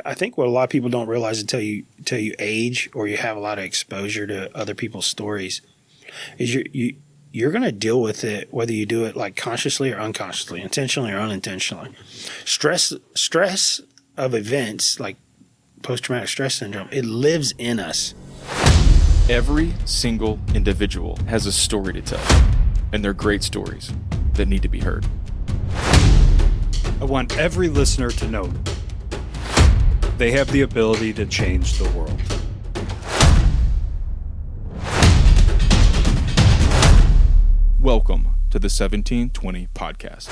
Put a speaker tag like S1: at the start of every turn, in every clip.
S1: I think what a lot of people don't realize until you age or you have a lot of exposure to other people's stories is you're going to deal with it whether you do it like consciously or unconsciously, intentionally or unintentionally. Stress of events like post-traumatic stress syndrome, it lives in us.
S2: Every single individual has a story to tell, and they're great stories that need to be heard.
S3: I want every listener to know they have the ability to change the world.
S2: Welcome to the 1720 Podcast.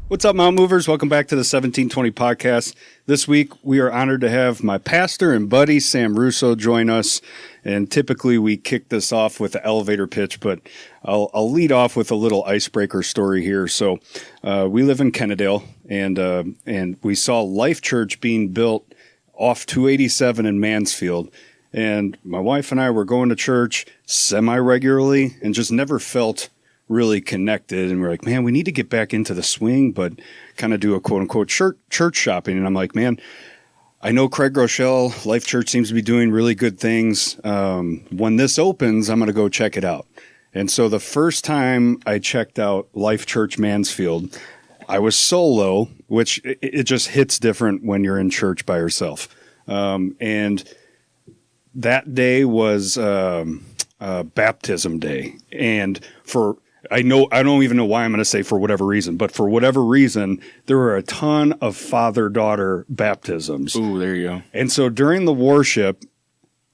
S3: What's up, Mount Movers? Welcome back to the 1720 Podcast. This week, we are honored to have my pastor and buddy, Sam Russo, join us. And typically, we kick this off with the elevator pitch, but I'll lead off with a little icebreaker story here. So, we live in Kennedale, and we saw Life.Church being built off 287 in Mansfield. And my wife and I were going to church semi-regularly and just never felt really connected. And we're like, man, we need to get back into the swing, but kind of do a quote-unquote church shopping. And I'm like, man, I know Craig Rochelle, Life Church seems to be doing really good things. When this opens, I'm going to go check it out. And so the first time I checked out Life.Church Mansfield, I was solo, which it just hits different when you're in church by yourself. And that day was baptism day. And I don't even know why I'm going to say for whatever reason, but for whatever reason, there were a ton of father-daughter baptisms.
S2: Ooh, there you go.
S3: And so during the worship,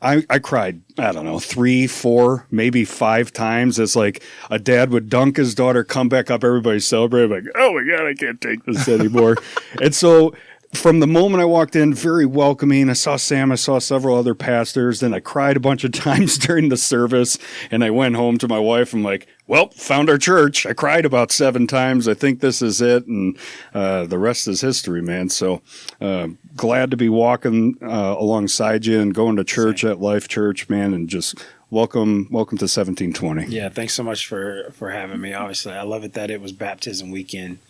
S3: I cried, I don't know, 3, 4, maybe 5 times as like a dad would dunk his daughter, come back up, everybody celebrated, like, oh my God, I can't take this anymore. And so from the moment I walked in, very welcoming. I saw Sam, I saw several other pastors. Then I cried a bunch of times during the service. And I went home to my wife. I'm like, well, found our church. I cried about 7 times. I think this is it. And the rest is history, man. So glad to be walking alongside you and going to church at Life Church, man. And just welcome to 1720.
S1: Yeah, thanks so much for having me. Obviously, I love it that it was baptism weekend.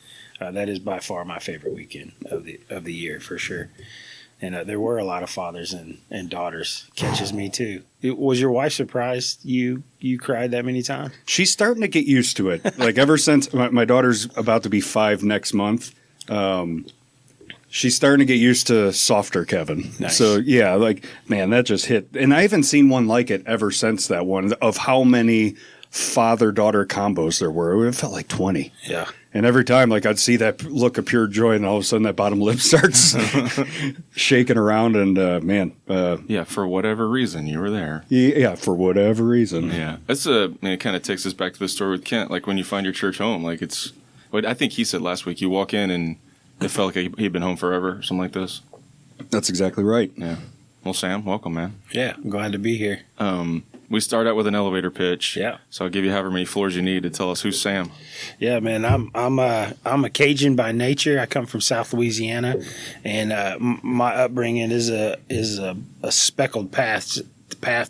S1: That is by far my favorite weekend of the year for sure. And there were a lot of fathers and daughters. Catches me too. Was your wife surprised you cried that many times?
S3: She's starting to get used to it. Like ever since my daughter's about to be 5 next month, she's starting to get used to softer Kevin.
S1: Nice.
S3: So yeah, like man, that just hit. And I haven't seen one like it ever since that one of how many father-daughter combos there were. It felt like 20.
S1: Yeah.
S3: And every time, like, I'd see that look of pure joy, and all of a sudden that bottom lip starts shaking around, and
S2: Yeah, for whatever reason, you were there.
S3: Yeah, for whatever reason.
S2: Yeah. It kind of takes us back to the story with Kent, like when you find your church home, like it's, what I think he said last week, you walk in and it felt like he'd been home forever, something like this.
S3: That's exactly right.
S2: Yeah. Well, Sam, welcome, man.
S1: Yeah, I'm glad to be here.
S2: We start out with an elevator pitch.
S1: Yeah.
S2: So I'll give you however many floors you need to tell us who's Sam.
S1: Yeah, man, I'm a Cajun by nature. I come from South Louisiana, and my upbringing is a speckled path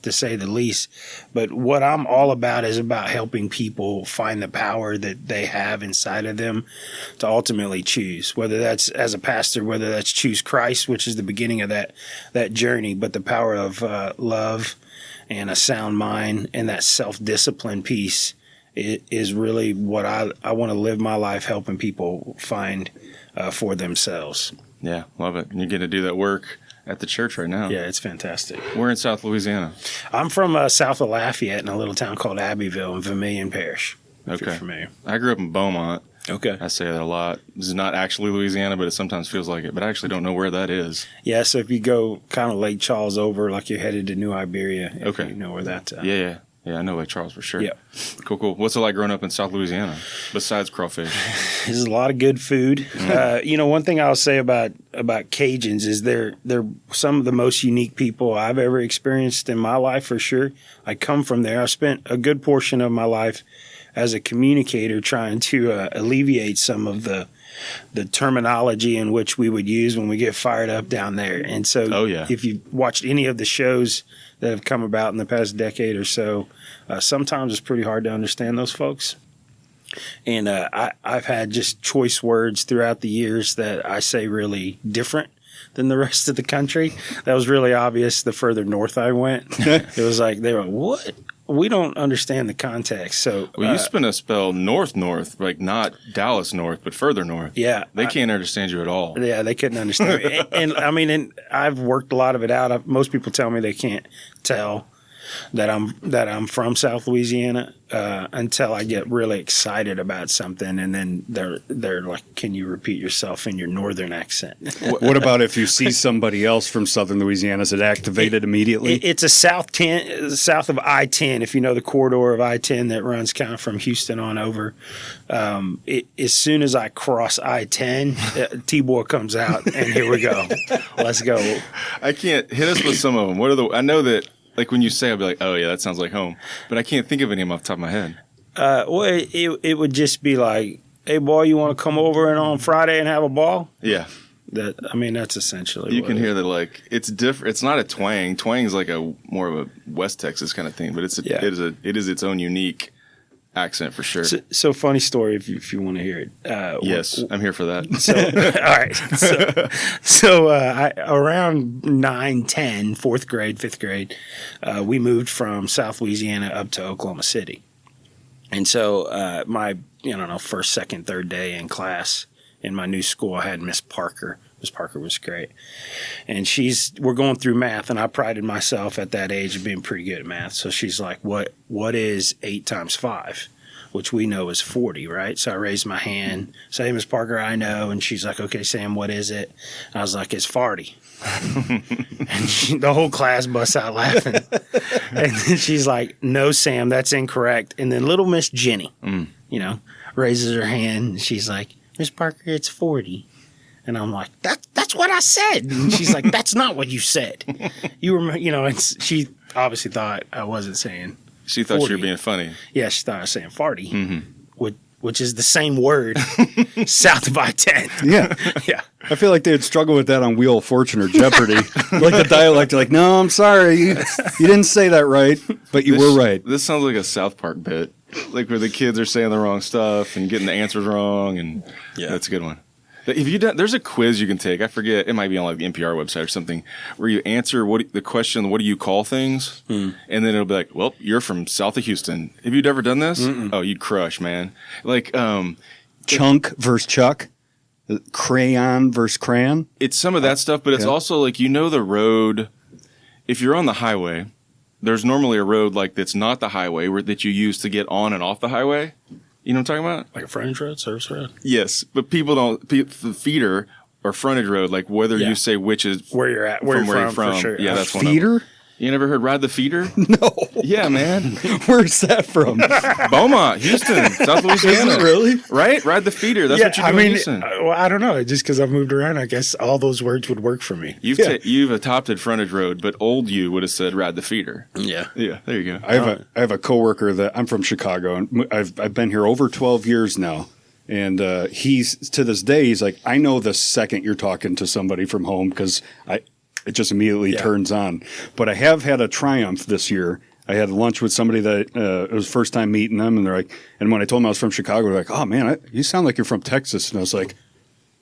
S1: to say the least. But what I'm all about is about helping people find the power that they have inside of them to ultimately choose, whether that's as a pastor, whether that's choose Christ, which is the beginning of that journey, but the power of love and a sound mind and that self-discipline piece is really what I want to live my life helping people find for themselves.
S2: Yeah, love it. And you're getting to do that work at the church right now.
S1: Yeah, it's fantastic.
S2: We're in South Louisiana.
S1: I'm from south of Lafayette in a little town called Abbeville in Vermilion Parish. If you're familiar.
S2: I grew up in Beaumont.
S1: Okay.
S2: I say that a lot. This is not actually Louisiana, but it sometimes feels like it. But I actually don't know where that is.
S1: Yeah, so if you go kind of Lake Charles over, like you're headed to New Iberia, if
S2: okay.
S1: you know where that's at.
S2: Yeah, I know Lake Charles for sure.
S1: Yeah.
S2: Cool. What's it like growing up in South Louisiana, besides crawfish?
S1: There's a lot of good food. One thing I'll say about Cajuns is they're some of the most unique people I've ever experienced in my life for sure. I come from there. I spent a good portion of my life as a communicator trying to alleviate some of the terminology in which we would use when we get fired up down there. And so if you watched any of the shows that have come about in the past decade or so, sometimes it's pretty hard to understand those folks. And I've had just choice words throughout the years that I say really different than the rest of the country. That was really obvious the further north I went. It was like, they were like, what? We don't understand the context. So,
S2: well, you spent a spell north, like not Dallas north, but further north.
S1: Yeah.
S2: They can't understand you at all.
S1: Yeah, they couldn't understand me. And I mean, and I've worked a lot of it out. Most people tell me they can't tell that I'm from South Louisiana until I get really excited about something, and then they're like, "Can you repeat yourself in your northern accent?"
S3: What about if you see somebody else from Southern Louisiana? Is it activated immediately?
S1: It's a south of I-10. If you know the corridor of I-10 that runs kind of from Houston on over, as soon as I cross I-10, T-Boy comes out, and here we go. Let's go.
S2: I can't hit us with some of them. I know that. Like when you say, I'll be like, oh, yeah, that sounds like home. But I can't think of any off the top of my head.
S1: Well, it would just be like, hey, boy, you want to come over and on Friday and have a ball?
S2: Yeah.
S1: That's essentially
S2: you can hear that, like, it's different. It's not a twang. Twang is like more of a West Texas kind of thing. But it is its own unique accent for sure.
S1: So funny story if you want to hear it.
S2: Yes, I'm here for that.
S1: So, all right. So around 9, 10, 4th grade, 5th grade, we moved from South Louisiana up to Oklahoma City. And so my, first, second, third day in class in my new school, I had Miss Parker. Miss Parker was great. And we're going through math, and I prided myself at that age of being pretty good at math. So she's like, what is 8 times 5? Which we know is 40, right? So I raised my hand. So, hey, Miss Parker, I know. And she's like, okay, Sam, what is it? And I was like, it's 40. And the whole class busts out laughing. And then she's like, no, Sam, that's incorrect. And then little Miss Jenny, raises her hand. And she's like, Miss Parker, it's 40. And I'm like, that's what I said. And she's like, that's not what you said. You were, and she obviously thought I wasn't saying.
S2: She thought
S1: 40.
S2: you were being funny.
S1: Yeah, she thought I was saying farty, which is the same word south of I-10.
S3: Yeah.
S1: Yeah.
S3: I feel like they'd struggle with that on Wheel of Fortune or Jeopardy. Like the dialect, like, no, I'm sorry. You didn't say that right, but you were right.
S2: This sounds like a South Park bit. Like where the kids are saying the wrong stuff and getting the answers wrong. And that's a good one. There's a quiz you can take. I forget. It might be on like the NPR website or something where you answer the question, what do you call things? And then it'll be like, well, you're from south of Houston. Have you ever done this? Mm-mm. Oh, you'd crush, man. Like
S3: chunk versus chuck, crayon versus crayon.
S2: It's some of that stuff, but it's also like, the road. If you're on the highway, there's normally a road like that's not the highway that you use to get on and off the highway. You know what I'm talking about?
S1: Like a frontage road, service road?
S2: Yes, but people don't. The feeder or frontage road, like whether you say which is
S1: where you're at, where you're from. For sure.
S2: Yeah, that's one.
S3: Feeder?
S2: You never heard Ride the Feeder?
S3: No.
S2: Yeah, man.
S3: Where's that from?
S2: Beaumont, Houston, South Louisiana.
S3: Is it really?
S2: Right? Ride the Feeder. That's what you do in Houston.
S1: Well, I don't know. Just because I've moved around, I guess all those words would work for me.
S2: You've adopted frontage road, but old you would have said Ride the Feeder.
S1: Yeah.
S2: Yeah, there you go.
S3: I have a coworker that I'm from Chicago, and I've been here over 12 years now. And he's to this day, he's like, I know the second you're talking to somebody from home because it just immediately turns on. But I have had a triumph this year. I had lunch with somebody that it was first time meeting them, and they're like, and when I told them I was from Chicago, they're like, oh man, you sound like you're from Texas. And I was like,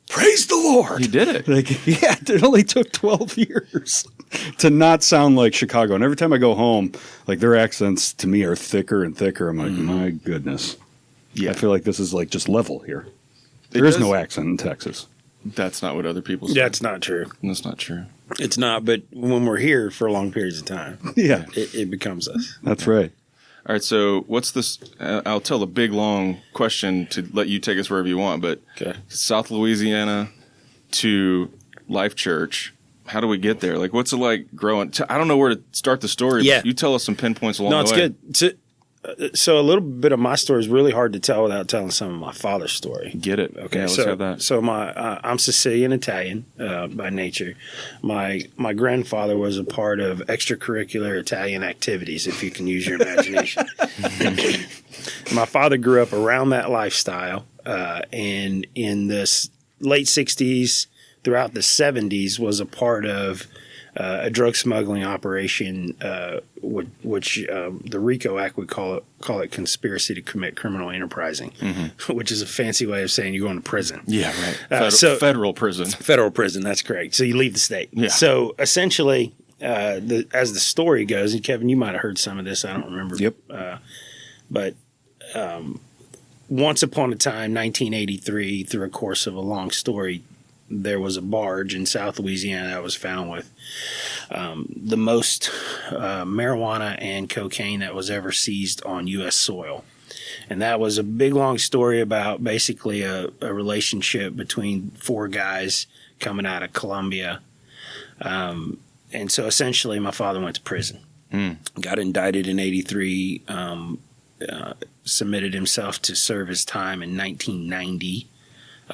S3: praise the Lord.
S2: You did it.
S3: Like, yeah, it only took 12 years to not sound like Chicago. And every time I go home, like their accents to me are thicker and thicker. I'm like, my goodness. Yeah. I feel like this is like just level here. There is no accent in Texas.
S2: That's not what other people say.
S1: That's not true.
S2: That's not true.
S1: It's not, but when we're here for long periods of time, it becomes us.
S3: That's right.
S2: All right, so what's this? I'll tell the big, long question to let you take us wherever you want, but South Louisiana to Life.Church, how do we get there? Like, what's it like growing? I don't know where to start the story.
S1: Yeah.
S2: But you tell us some pinpoints along the way.
S1: No, it's good. So a little bit of my story is really hard to tell without telling some of my father's story.
S2: Get it?
S1: Okay,
S2: yeah, let's have that.
S1: So I'm Sicilian Italian by nature. My grandfather was a part of extracurricular Italian activities, if you can use your imagination. My father grew up around that lifestyle, and in the late '60s throughout the 70s was a part of a drug smuggling operation, which the RICO Act would call it conspiracy to commit criminal enterprising, which is a fancy way of saying you're going to prison.
S2: Yeah, right. Federal prison.
S1: Federal prison, that's correct. So you leave the state.
S2: Yeah.
S1: So essentially, as the story goes, and Kevin, you might have heard some of this, I don't remember.
S3: Yep.
S1: But once upon a time, 1983, through a course of a long story, there was a barge in South Louisiana that was found with the most marijuana and cocaine that was ever seized on U.S. soil. And that was a big, long story about basically a relationship between four guys coming out of Colombia. And so essentially my father went to prison, got indicted in 83, submitted himself to serve his time in 1990.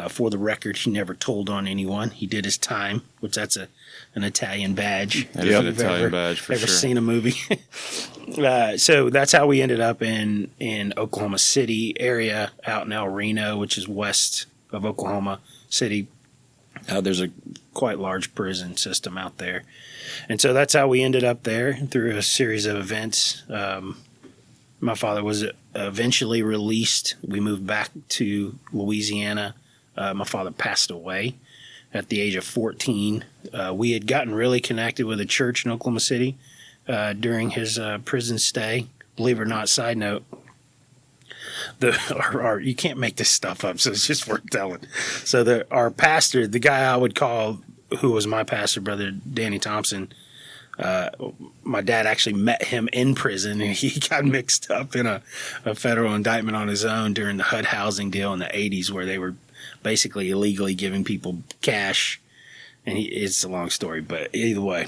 S1: For the record, he never told on anyone. He did his time, which that's an Italian badge.
S2: That is an Italian badge for sure.
S1: Ever seen a movie? So that's how we ended up in Oklahoma City area, out in El Reno, which is west of Oklahoma City. There's a quite large prison system out there. And so that's how we ended up there through a series of events. My father was eventually released. We moved back to Louisiana. My father passed away at the age of 14. We had gotten really connected with a church in Oklahoma City during his prison stay. Believe it or not, side note, you can't make this stuff up, so it's just worth telling. So our pastor, the guy I would call, who was my pastor, Brother Danny Thompson, my dad actually met him in prison, and he got mixed up in a federal indictment on his own during the HUD housing deal in the 80s, where they were basically illegally giving people cash. And it's a long story, but either way.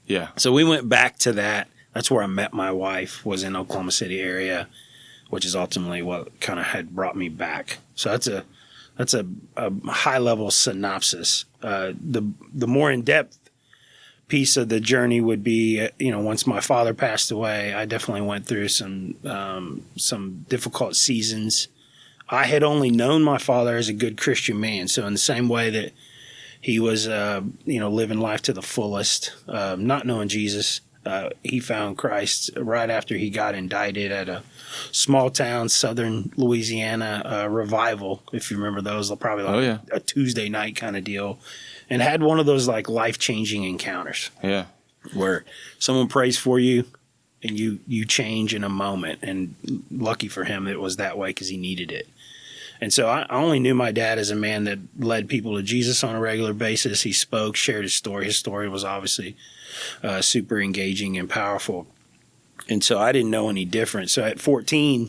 S2: Yeah.
S1: So we went back to that. That's where I met my wife, was in Oklahoma City area, which is ultimately what kind of had brought me back. So that's a high level synopsis. The more in-depth piece of the journey would be, once my father passed away, I definitely went through some difficult seasons. I had only known my father as a good Christian man. So in the same way that he was, living life to the fullest, not knowing Jesus, he found Christ right after he got indicted at a small town, southern Louisiana revival, if you remember those, probably a Tuesday night kind of deal, and had one of those like life-changing encounters.
S2: Yeah.
S1: Where someone prays for you and you change in a moment. And lucky for him, it was that way because he needed it. And so I only knew my dad as a man that led people to Jesus on a regular basis. He spoke, shared his story. His story was obviously super engaging and powerful. And so I didn't know any different. So at 14,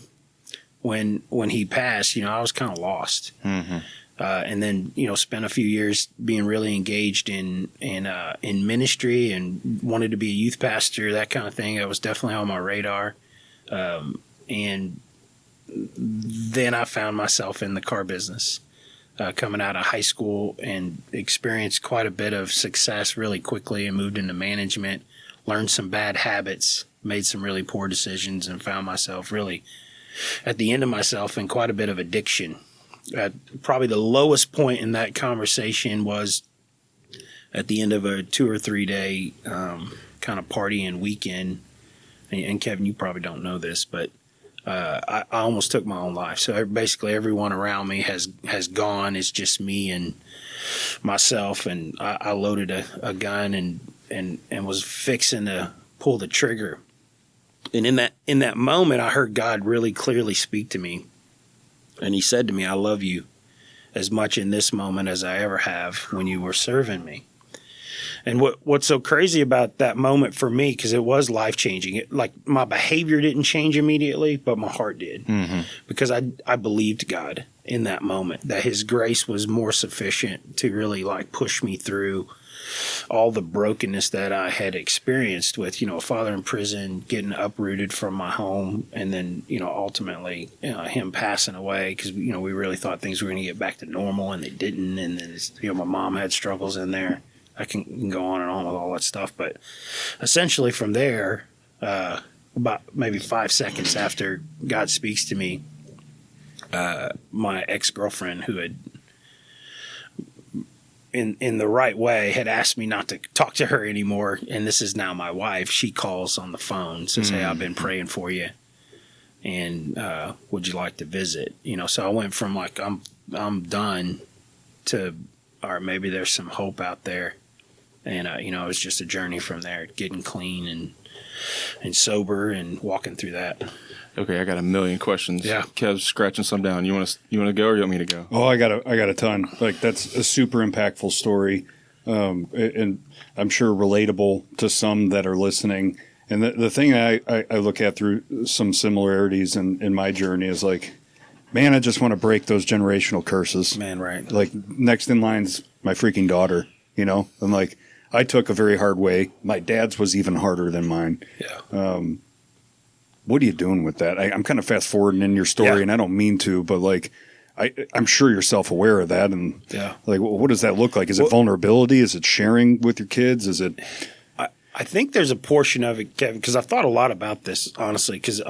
S1: when he passed, I was kind of lost. Mm-hmm. And then, spent a few years being really engaged in ministry and wanted to be a youth pastor, that kind of thing. That was definitely on my radar. And then I found myself in the car business, coming out of high school, and experienced quite a bit of success really quickly, and moved into management, learned some bad habits, made some really poor decisions, and found myself really at the end of myself in quite a bit of addiction. Probably the lowest point in that conversation was at the end of a 2 or 3 day kind of partying weekend. And Kevin, you probably don't know this, but I almost took my own life. So basically everyone around me has gone. It's just me and myself. And I loaded a gun and was fixing to pull the trigger. And in that moment, I heard God really clearly speak to me. And he said to me, I love you as much in this moment as I ever have when you were serving me. And what's so crazy about that moment for me, because it was life-changing, like my behavior didn't change immediately, but my heart did. Mm-hmm. Because I believed God in that moment, that his grace was more sufficient to really like push me through all the brokenness that I had experienced with, a father in prison, getting uprooted from my home, and then, ultimately him passing away because, we really thought things were going to get back to normal, and they didn't. And then, my mom had struggles in there. I can go on and on with all that stuff. But essentially from there, about maybe 5 seconds after God speaks to me, my ex-girlfriend, who had in the right way, had asked me not to talk to her anymore. And this is now my wife. She calls on the phone, says, "Hey, I've been praying for you, and would you like to visit?" So I went from like I'm done to, all right, maybe there's some hope out there. And it was just a journey from there, getting clean and sober and walking through that.
S2: Okay, I got a million questions.
S1: Yeah.
S2: Kev's scratching some down. You want to go, or you want me to go?
S3: Oh, I got a ton. Like, that's a super impactful story, and I'm sure relatable to some that are listening. And the thing I look at through some similarities in my journey is like, man, I just want to break those generational curses.
S1: Man, right.
S3: Like, next in line's my freaking daughter, I'm like, I took a very hard way. My dad's was even harder than mine.
S1: Yeah.
S3: What are you doing with that? I'm kind of fast forwarding in your story, and I don't mean to, but like, I'm sure you're self-aware of that. And like, what does that look like? Is it vulnerability? Is it sharing with your kids? Is it?
S1: I think there's a portion of it, Kevin, because I've thought a lot about this, honestly, because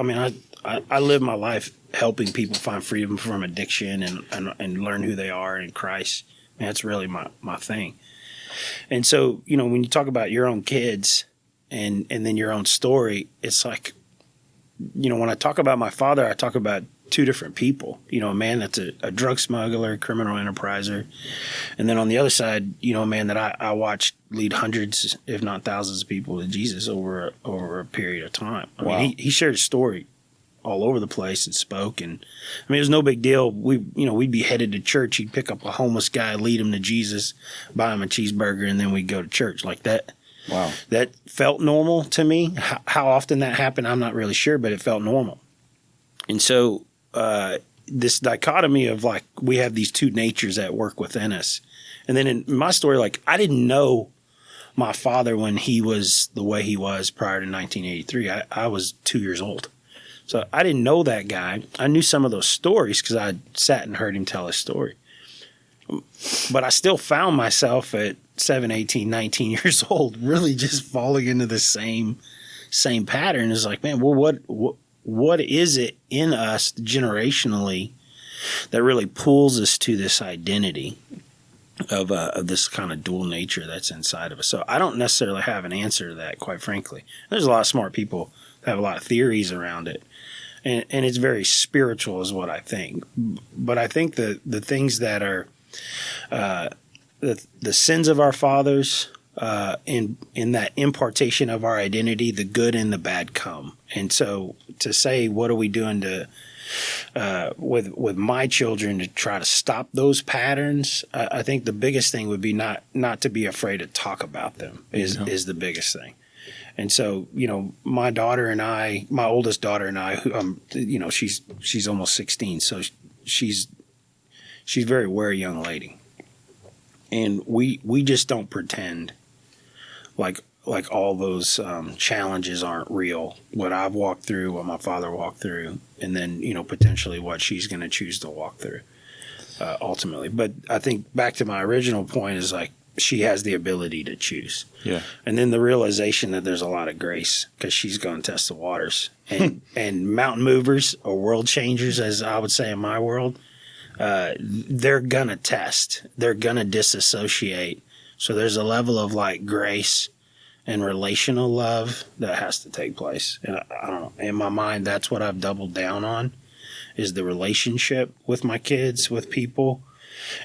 S1: I live my life helping people find freedom from addiction and learn who they are in Christ. And that's really my thing. And so, when you talk about your own kids and then your own story, it's like, when I talk about my father, I talk about two different people. A man that's a drug smuggler, criminal enterpriser. And then on the other side, a man that I watched lead hundreds, if not thousands of people to Jesus over a period of time. I mean, he shared his story all over the place and spoke. And I mean, it was no big deal. We'd be headed to church. He'd pick up a homeless guy, lead him to Jesus, buy him a cheeseburger, and then we'd go to church like that.
S3: Wow.
S1: That felt normal to me. How often that happened, I'm not really sure, but it felt normal. And so this dichotomy of like, we have these two natures at work within us. And then in my story, like, I didn't know my father when he was the way he was prior to 1983. I was 2 years old. So I didn't know that guy. I knew some of those stories because I sat and heard him tell his story. But I still found myself at 7, 18, 19 years old, really just falling into the same pattern. It's like, man, well, what is it in us generationally that really pulls us to this identity of this kind of dual nature that's inside of us? So I don't necessarily have an answer to that, quite frankly. There's a lot of smart people that have a lot of theories around it. And it's very spiritual is what I think. But I think the things that are the sins of our fathers, in that impartation of our identity, the good and the bad come. And so to say, what are we doing to with my children to try to stop those patterns? I think the biggest thing would be not to be afraid to talk about them is the biggest thing. And so, my daughter and I, my oldest daughter and I, who, she's almost 16, so she's a very aware young lady. And we just don't pretend like all those challenges aren't real. What I've walked through, what my father walked through, and then, potentially what she's going to choose to walk through ultimately. But I think back to my original point is like, she has the ability to choose. Yeah. And then the realization that there's a lot of grace because she's going to test the waters. And and mountain movers or world changers, as I would say in my world, they're going to test. They're going to disassociate. So there's a level of like grace and relational love that has to take place. And I don't know. In my mind, that's what I've doubled down on is the relationship with my kids, with people.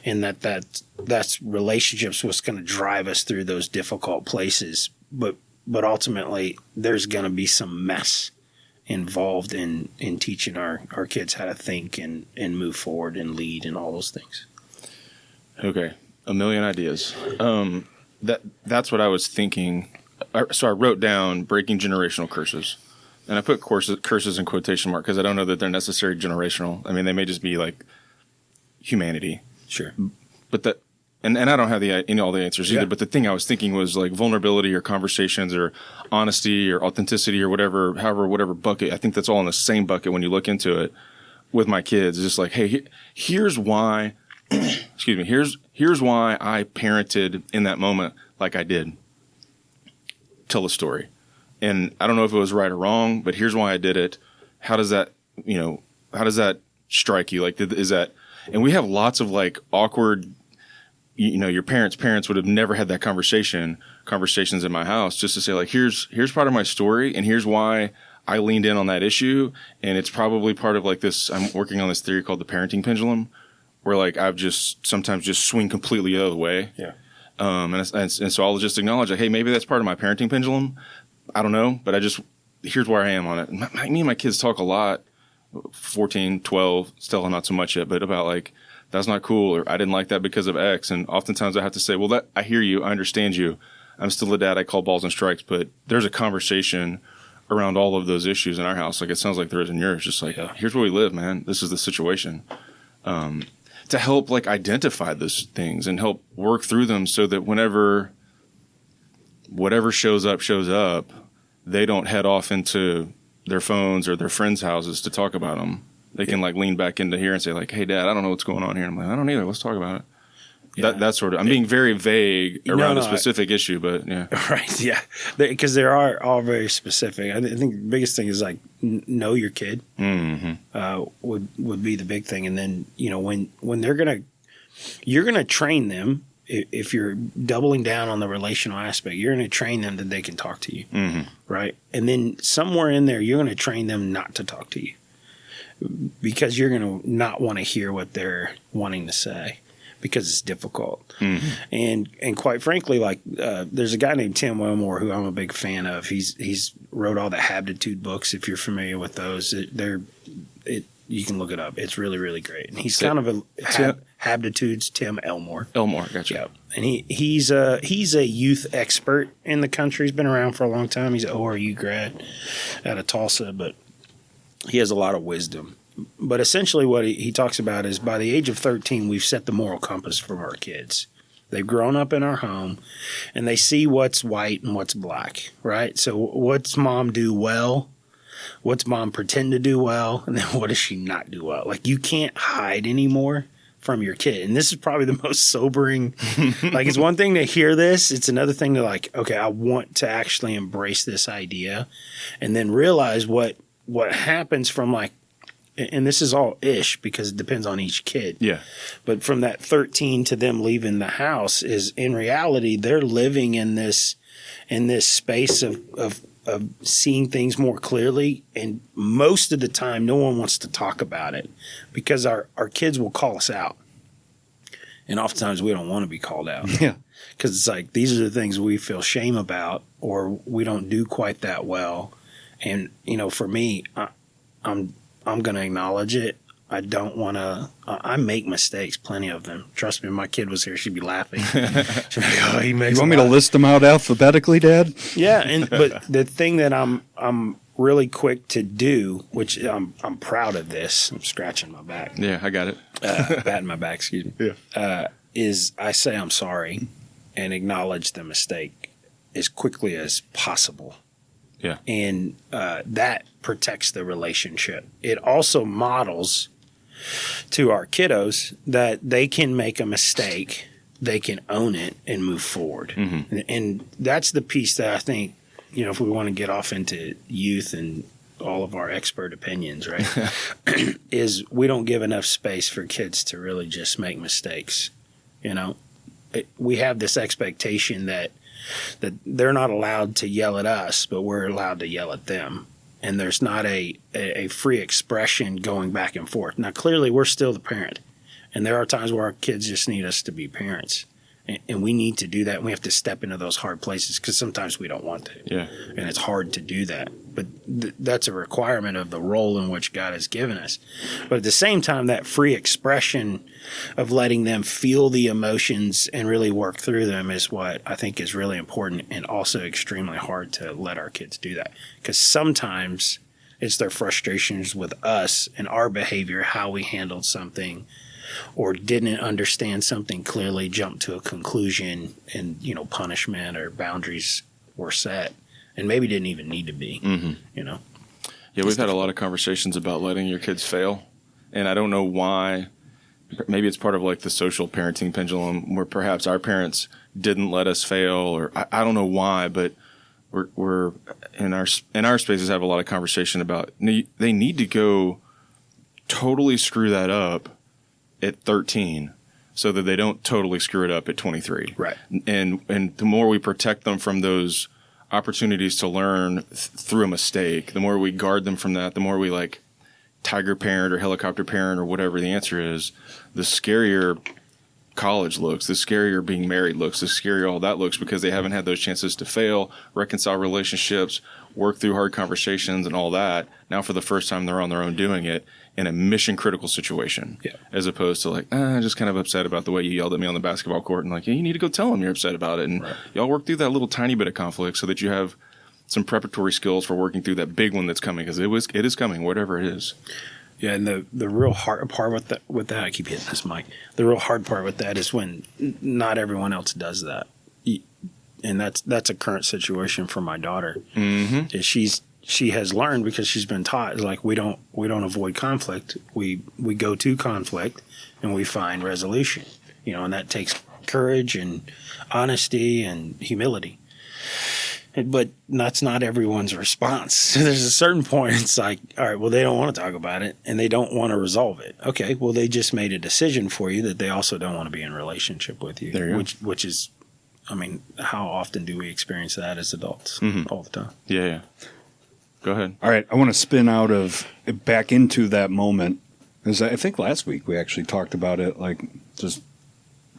S1: And that's relationships what's going to drive us through those difficult places. But ultimately, there's going to be some mess involved in teaching our kids how to think and move forward and lead and all those things.
S2: Okay, a million ideas. That's what I was thinking. So I wrote down breaking generational curses. And I put curses in quotation mark because I don't know that they're necessarily generational. I mean, they may just be like humanity.
S1: Sure.
S2: But that, and I don't have all the answers either, but the thing I was thinking was like vulnerability or conversations or honesty or authenticity or whatever bucket. I think that's all in the same bucket when you look into it with my kids. It's just like, hey, here's why, excuse me, here's why I parented in that moment like I did. Tell a story. And I don't know if it was right or wrong, but here's why I did it. How does that strike you? Like, is that, and we have lots of like awkward your parents would have never had that conversations in my house, just to say like, here's part of my story, and here's why I leaned in on that issue. And it's probably part of like this, I'm working on this theory called the parenting pendulum, where like I've just sometimes just swing completely the other way.
S1: Yeah.
S2: And so I'll just acknowledge like, hey, maybe that's part of my parenting pendulum. I don't know, but here's where I am on it. Me and my kids talk a lot, 14, 12, still not so much yet, but about like, that's not cool, or I didn't like that because of X. And oftentimes I have to say, well, I hear you, I understand you. I'm still a dad, I call balls and strikes, but there's a conversation around all of those issues in our house. Like it sounds like there is in yours. Just like, here's where we live, man. This is the situation. To help like identify those things and help work through them so that whatever shows up, they don't head off into their phones or their friends' houses to talk about them. They can like lean back into here and say like, hey, Dad, I don't know what's going on here. I'm like, I don't either. Let's talk about it. Yeah. That sort of, I'm being very vague around a specific issue, but yeah.
S1: Right. Yeah. Because they are all very specific. I think the biggest thing is like know your kid would be the big thing. And then, when you're going to train them, if you're doubling down on the relational aspect, you're going to train them that they can talk to you. Mm-hmm. Right. And then somewhere in there, you're going to train them not to talk to you, because you're going to not want to hear what they're wanting to say, because it's difficult. Mm-hmm. And quite frankly, like there's a guy named Tim Wilmore who I'm a big fan of. He's wrote all the Habitude books. If you're familiar with those, you can look it up. It's really, really great. And he's kind of Habitudes, Tim Elmore.
S2: Elmore, gotcha.
S1: Yeah. And he's a youth expert in the country. He's been around for a long time. He's an ORU grad out of Tulsa, but he has a lot of wisdom. But essentially what he talks about is by the age of 13, we've set the moral compass for our kids. They've grown up in our home, and they see what's white and what's black, right? So what's mom do well? What's mom pretend to do well? And then what does she not do well? Like you can't hide anymore from your kid. And this is probably the most sobering. Like it's one thing to hear this. It's another thing to like, okay, I want to actually embrace this idea and then realize what happens from like, and this is all ish because it depends on each kid.
S2: Yeah.
S1: But from that 13 to them leaving the house is in reality, they're living in this space of seeing things more clearly. And most of the time, no one wants to talk about it because our kids will call us out. And oftentimes we don't want to be called out.
S3: Yeah.
S1: Because it's like, these are the things we feel shame about, or we don't do quite that well. And, for me, I'm going to acknowledge it. I don't want to. I make mistakes, plenty of them. Trust me, if my kid was here, she'd be laughing. She'd be like, "Oh, he makes."
S3: You want me to list them out alphabetically, Dad?
S1: Yeah, but the thing that I'm really quick to do, which I'm proud of this. I'm scratching my back.
S2: Yeah, I got it.
S1: Patting my back. Excuse me. Yeah. Is I say I'm sorry and acknowledge the mistake as quickly as possible.
S2: Yeah.
S1: And that protects the relationship. It also models to our kiddos that they can make a mistake, they can own it and move forward. Mm-hmm. And that's the piece that I think, if we want to get off into youth and all of our expert opinions, right, is we don't give enough space for kids to really just make mistakes. We have this expectation that they're not allowed to yell at us, but we're allowed to yell at them. And there's not a free expression going back and forth. Now, clearly, we're still the parent. And there are times where our kids just need us to be parents. And we need to do that. And we have to step into those hard places because sometimes we don't want to.
S2: Yeah.
S1: And it's hard to do that. But that's a requirement of the role in which God has given us. But at the same time, that free expression of letting them feel the emotions and really work through them is what I think is really important, and also extremely hard to let our kids do that. Because sometimes it's their frustrations with us and our behavior, how we handled something, or didn't understand something clearly, jumped to a conclusion, and punishment or boundaries were set, and maybe didn't even need to be. Mm-hmm.
S2: Yeah, we've had a lot of conversations about letting your kids fail, and I don't know why. Maybe it's part of like the social parenting pendulum, where perhaps our parents didn't let us fail, or I don't know why, but we're in our spaces have a lot of conversation about they need to go totally screw that up at 13 so that they don't totally screw it up at 23.
S1: Right.
S2: And the more we protect them from those opportunities to learn through a mistake, the more we guard them from that, the more we like tiger parent or helicopter parent or whatever the answer is, the scarier college looks, the scarier being married looks, the scarier all that looks, because they haven't had those chances to fail, reconcile relationships, work through hard conversations and all that. Now for the first time they're on their own doing it in a mission critical situation, as opposed to like, just kind of upset about the way you yelled at me on the basketball court, and like, you need to go tell them you're upset about it. And y'all work through that little tiny bit of conflict so that you have some preparatory skills for working through that big one that's coming, because it is coming, whatever it is.
S1: Yeah, and the real hard part with that, I keep hitting this mic. The real hard part with that is when not everyone else does that, and that's a current situation for my daughter. Mm-hmm. Is she has learned, because she's been taught, like we don't avoid conflict. We go to conflict and we find resolution. And that takes courage and honesty and humility. But that's not everyone's response. So there's a certain point, it's like, all right, well, they don't want to talk about it and they don't want to resolve it. Okay, well, they just made a decision for you that they also don't want to be in a relationship with you.
S2: There you
S1: which is, I mean, how often do we experience that as adults? All the time.
S2: Yeah. Go ahead.
S3: All right, I want to spin back into that moment. Because I think last week we actually talked about it, like just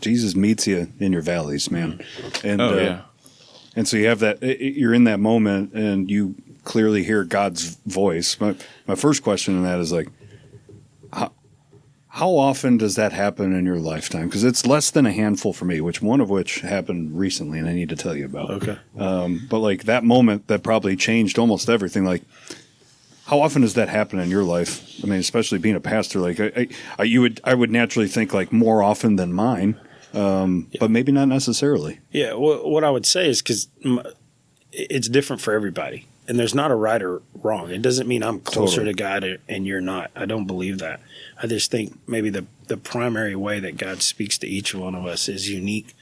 S3: Jesus meets you in your valleys, man. And, and so you have that, you're in that moment and you clearly hear God's voice. My first question in that is like, how often does that happen in your lifetime? Because it's less than a handful for me, one of which happened recently and I need to tell you about.
S1: Okay.
S3: But like that moment that probably changed almost everything, like how often does that happen in your life? I mean, especially being a pastor, like I would naturally think like more often than mine. But maybe not necessarily. Yeah.
S1: Well, what I would say is because it's different for everybody, and there's not a right or wrong. It doesn't mean I'm closer to God and you're not. I don't believe that. I just think maybe the primary way that God speaks to each one of us is unique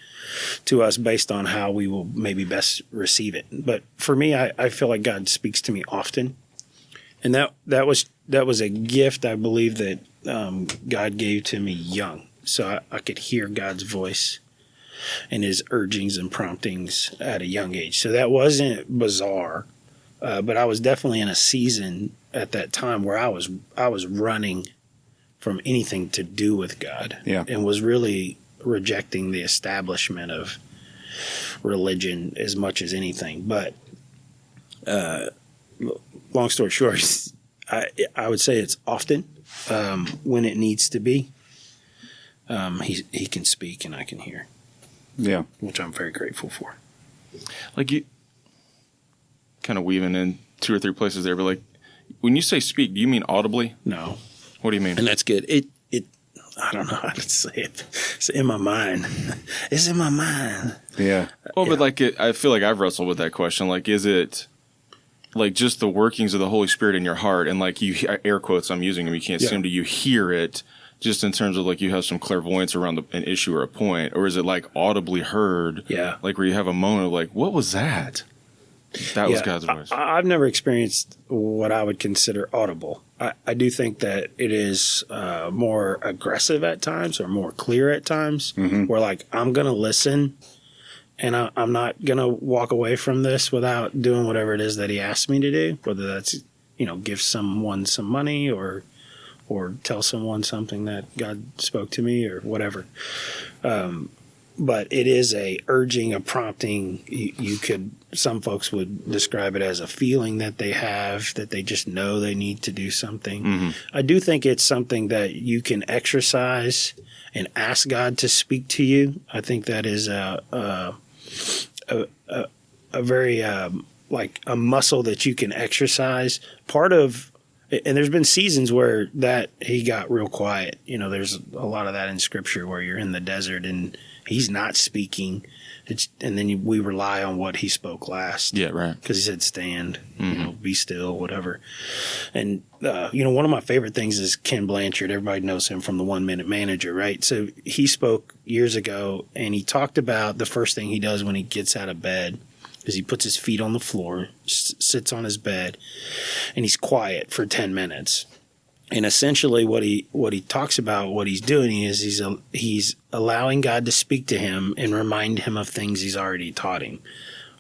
S1: to us based on how we will maybe best receive it. But for me, I feel like God speaks to me often, and that was a gift I believe that God gave to me young. So I could hear God's voice and his urgings and promptings at a young age. So that wasn't bizarre, but I was definitely in a season at that time where I was running from anything to do with God, and was really rejecting the establishment of religion as much as anything. But long story short, I would say it's often when it needs to be. He can speak and I can hear.
S3: Yeah.
S1: Which I'm very grateful for.
S2: Like you kind of weaving in 2 or 3 places there, but like when you say speak, do you mean audibly?
S1: No.
S2: What do you mean?
S1: And that's good. It I don't know how to say it. It's in my mind. It's in my mind.
S3: Yeah.
S2: Well, but like I feel like I've wrestled with that question. Like, is it like just the workings of the Holy Spirit in your heart? And like you, air quotes, I'm using them. You can't see them. Do you hear it? Just in terms of like you have some clairvoyance around an issue or a point, or is it like audibly heard?
S1: Yeah.
S2: Like where you have a moment of like, what was that? That was God's voice.
S1: I've never experienced what I would consider audible. I do think that it is more aggressive at times or more clear at times, where like I'm going to listen and I'm not going to walk away from this without doing whatever it is that he asked me to do, whether that's, give someone some money or tell someone something that God spoke to me or whatever. But it is a urging, a prompting. Some folks would describe it as a feeling that they have, that they just know they need to do something. I do think it's something that you can exercise and ask God to speak to you. I think that is a very like a muscle that you can exercise. And there's been seasons where that he got real quiet. There's a lot of that in Scripture where you're in the desert and he's not speaking. And then we rely on what he spoke last.
S2: Yeah, right.
S1: Because he said, stand, be still, whatever. And, one of my favorite things is Ken Blanchard. Everybody knows him from the 1 Minute Manager, right? So he spoke years ago and he talked about the first thing he does when he gets out of bed is he puts his feet on the floor, sits on his bed, and he's quiet for 10 minutes. And essentially what he talks about, what he's doing is he's allowing God to speak to him and remind him of things he's already taught him,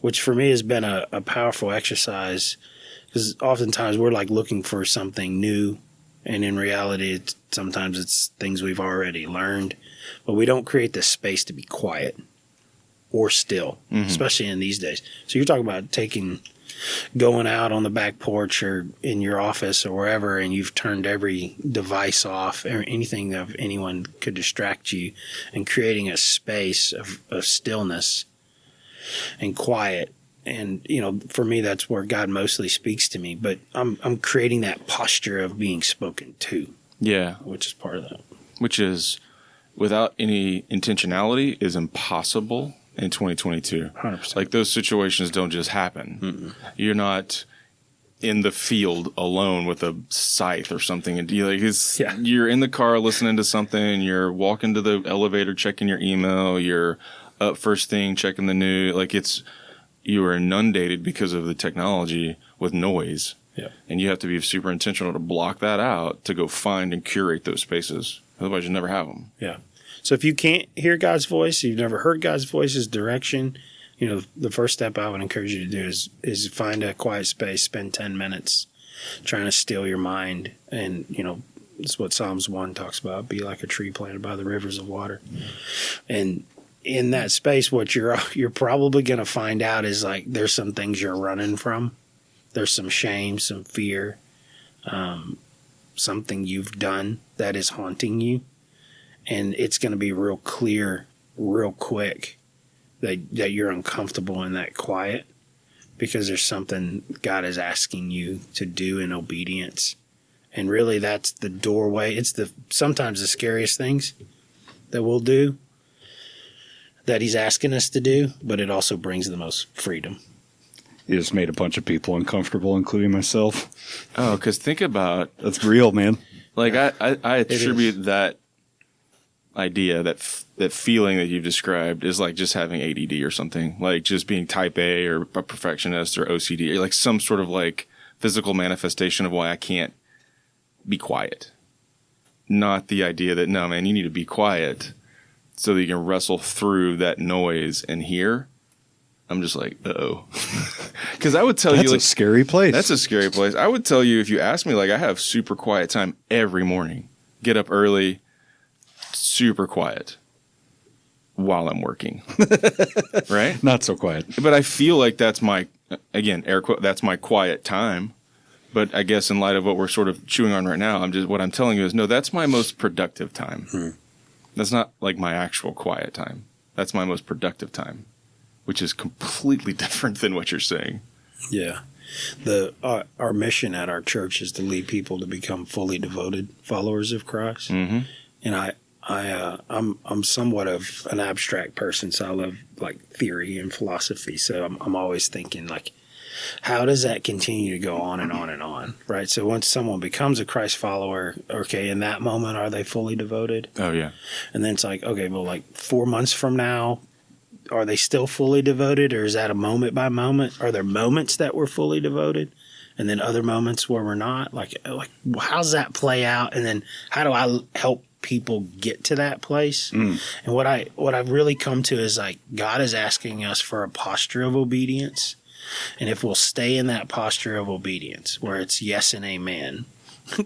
S1: which for me has been a powerful exercise, because oftentimes we're like looking for something new, and in reality sometimes it's things we've already learned, but we don't create the space to be quiet or still, especially in these days. So you're talking about going out on the back porch or in your office or wherever, and you've turned every device off or anything of anyone could distract you, and creating a space of stillness and quiet. And, for me, that's where God mostly speaks to me, but I'm creating that posture of being spoken to.
S2: Yeah.
S1: Which is part of that.
S2: Which is, without any intentionality, is impossible in 2022.
S1: 100%.
S2: Like, those situations don't just happen. Mm-mm. You're not in the field alone with a scythe or something, and you're in the car listening to something, you're walking to the elevator checking your email, you're up first thing checking the news. Like, you are inundated because of the technology with noise.
S1: Yeah. And
S2: you have to be super intentional to block that out, to go find and curate those spaces. Otherwise, you'll never have them.
S1: Yeah. So if you can't hear God's voice, you've never heard God's voice's direction, the first step I would encourage you to do is find a quiet space, spend 10 minutes trying to still your mind. And, it's what Psalms 1 talks about, be like a tree planted by the rivers of water. And in that space, what you're probably going to find out is, like, there's some things you're running from. There's some shame, some fear, something you've done that is haunting you. And it's going to be real clear, real quick that you're uncomfortable in that quiet, because there's something God is asking you to do in obedience. And really, that's the doorway. It's sometimes the scariest things that we'll do, that he's asking us to do, but it also brings the most freedom.
S3: You just made a bunch of people uncomfortable, including myself.
S2: Oh, because think about...
S3: That's real, man.
S2: Like, I attribute that idea, that feeling that you've described, is like just having ADD or something, like just being type A or a perfectionist or OCD, or like some sort of like physical manifestation of why I can't be quiet. Not the idea that, no, man, you need to be quiet so that you can wrestle through that noise and hear. I'm just like, uh-oh. Because I would tell you...
S3: That's a scary place.
S2: That's a scary place. I would tell you, if you ask me, like, I have super quiet time every morning. Get up early, super quiet while I'm working. Right?
S3: Not so quiet.
S2: But I feel like that's my, again, air quote, that's my quiet time. But I guess in light of what we're sort of chewing on right now, what I'm telling you is, no, that's my most productive time. That's not like my actual quiet time. That's my most productive time, which is completely different than what you're saying.
S1: Yeah. Our mission at our church is to lead people to become fully devoted followers of Christ. Mm-hmm. And I'm somewhat of an abstract person, so I love, like, theory and philosophy. So I'm always thinking, like, how does that continue to go on and on and on, right? So once someone becomes a Christ follower, okay, in that moment, are they fully devoted?
S2: Oh, yeah.
S1: And then it's like, okay, well, like 4 months from now, are they still fully devoted, or is that a moment by moment? Are there moments that we're fully devoted and then other moments where we're not? Like how's that play out? And then how do I help people get to that place? And what I've really come to is, like, God is asking us for a posture of obedience. And if we'll stay in that posture of obedience, where it's yes and amen,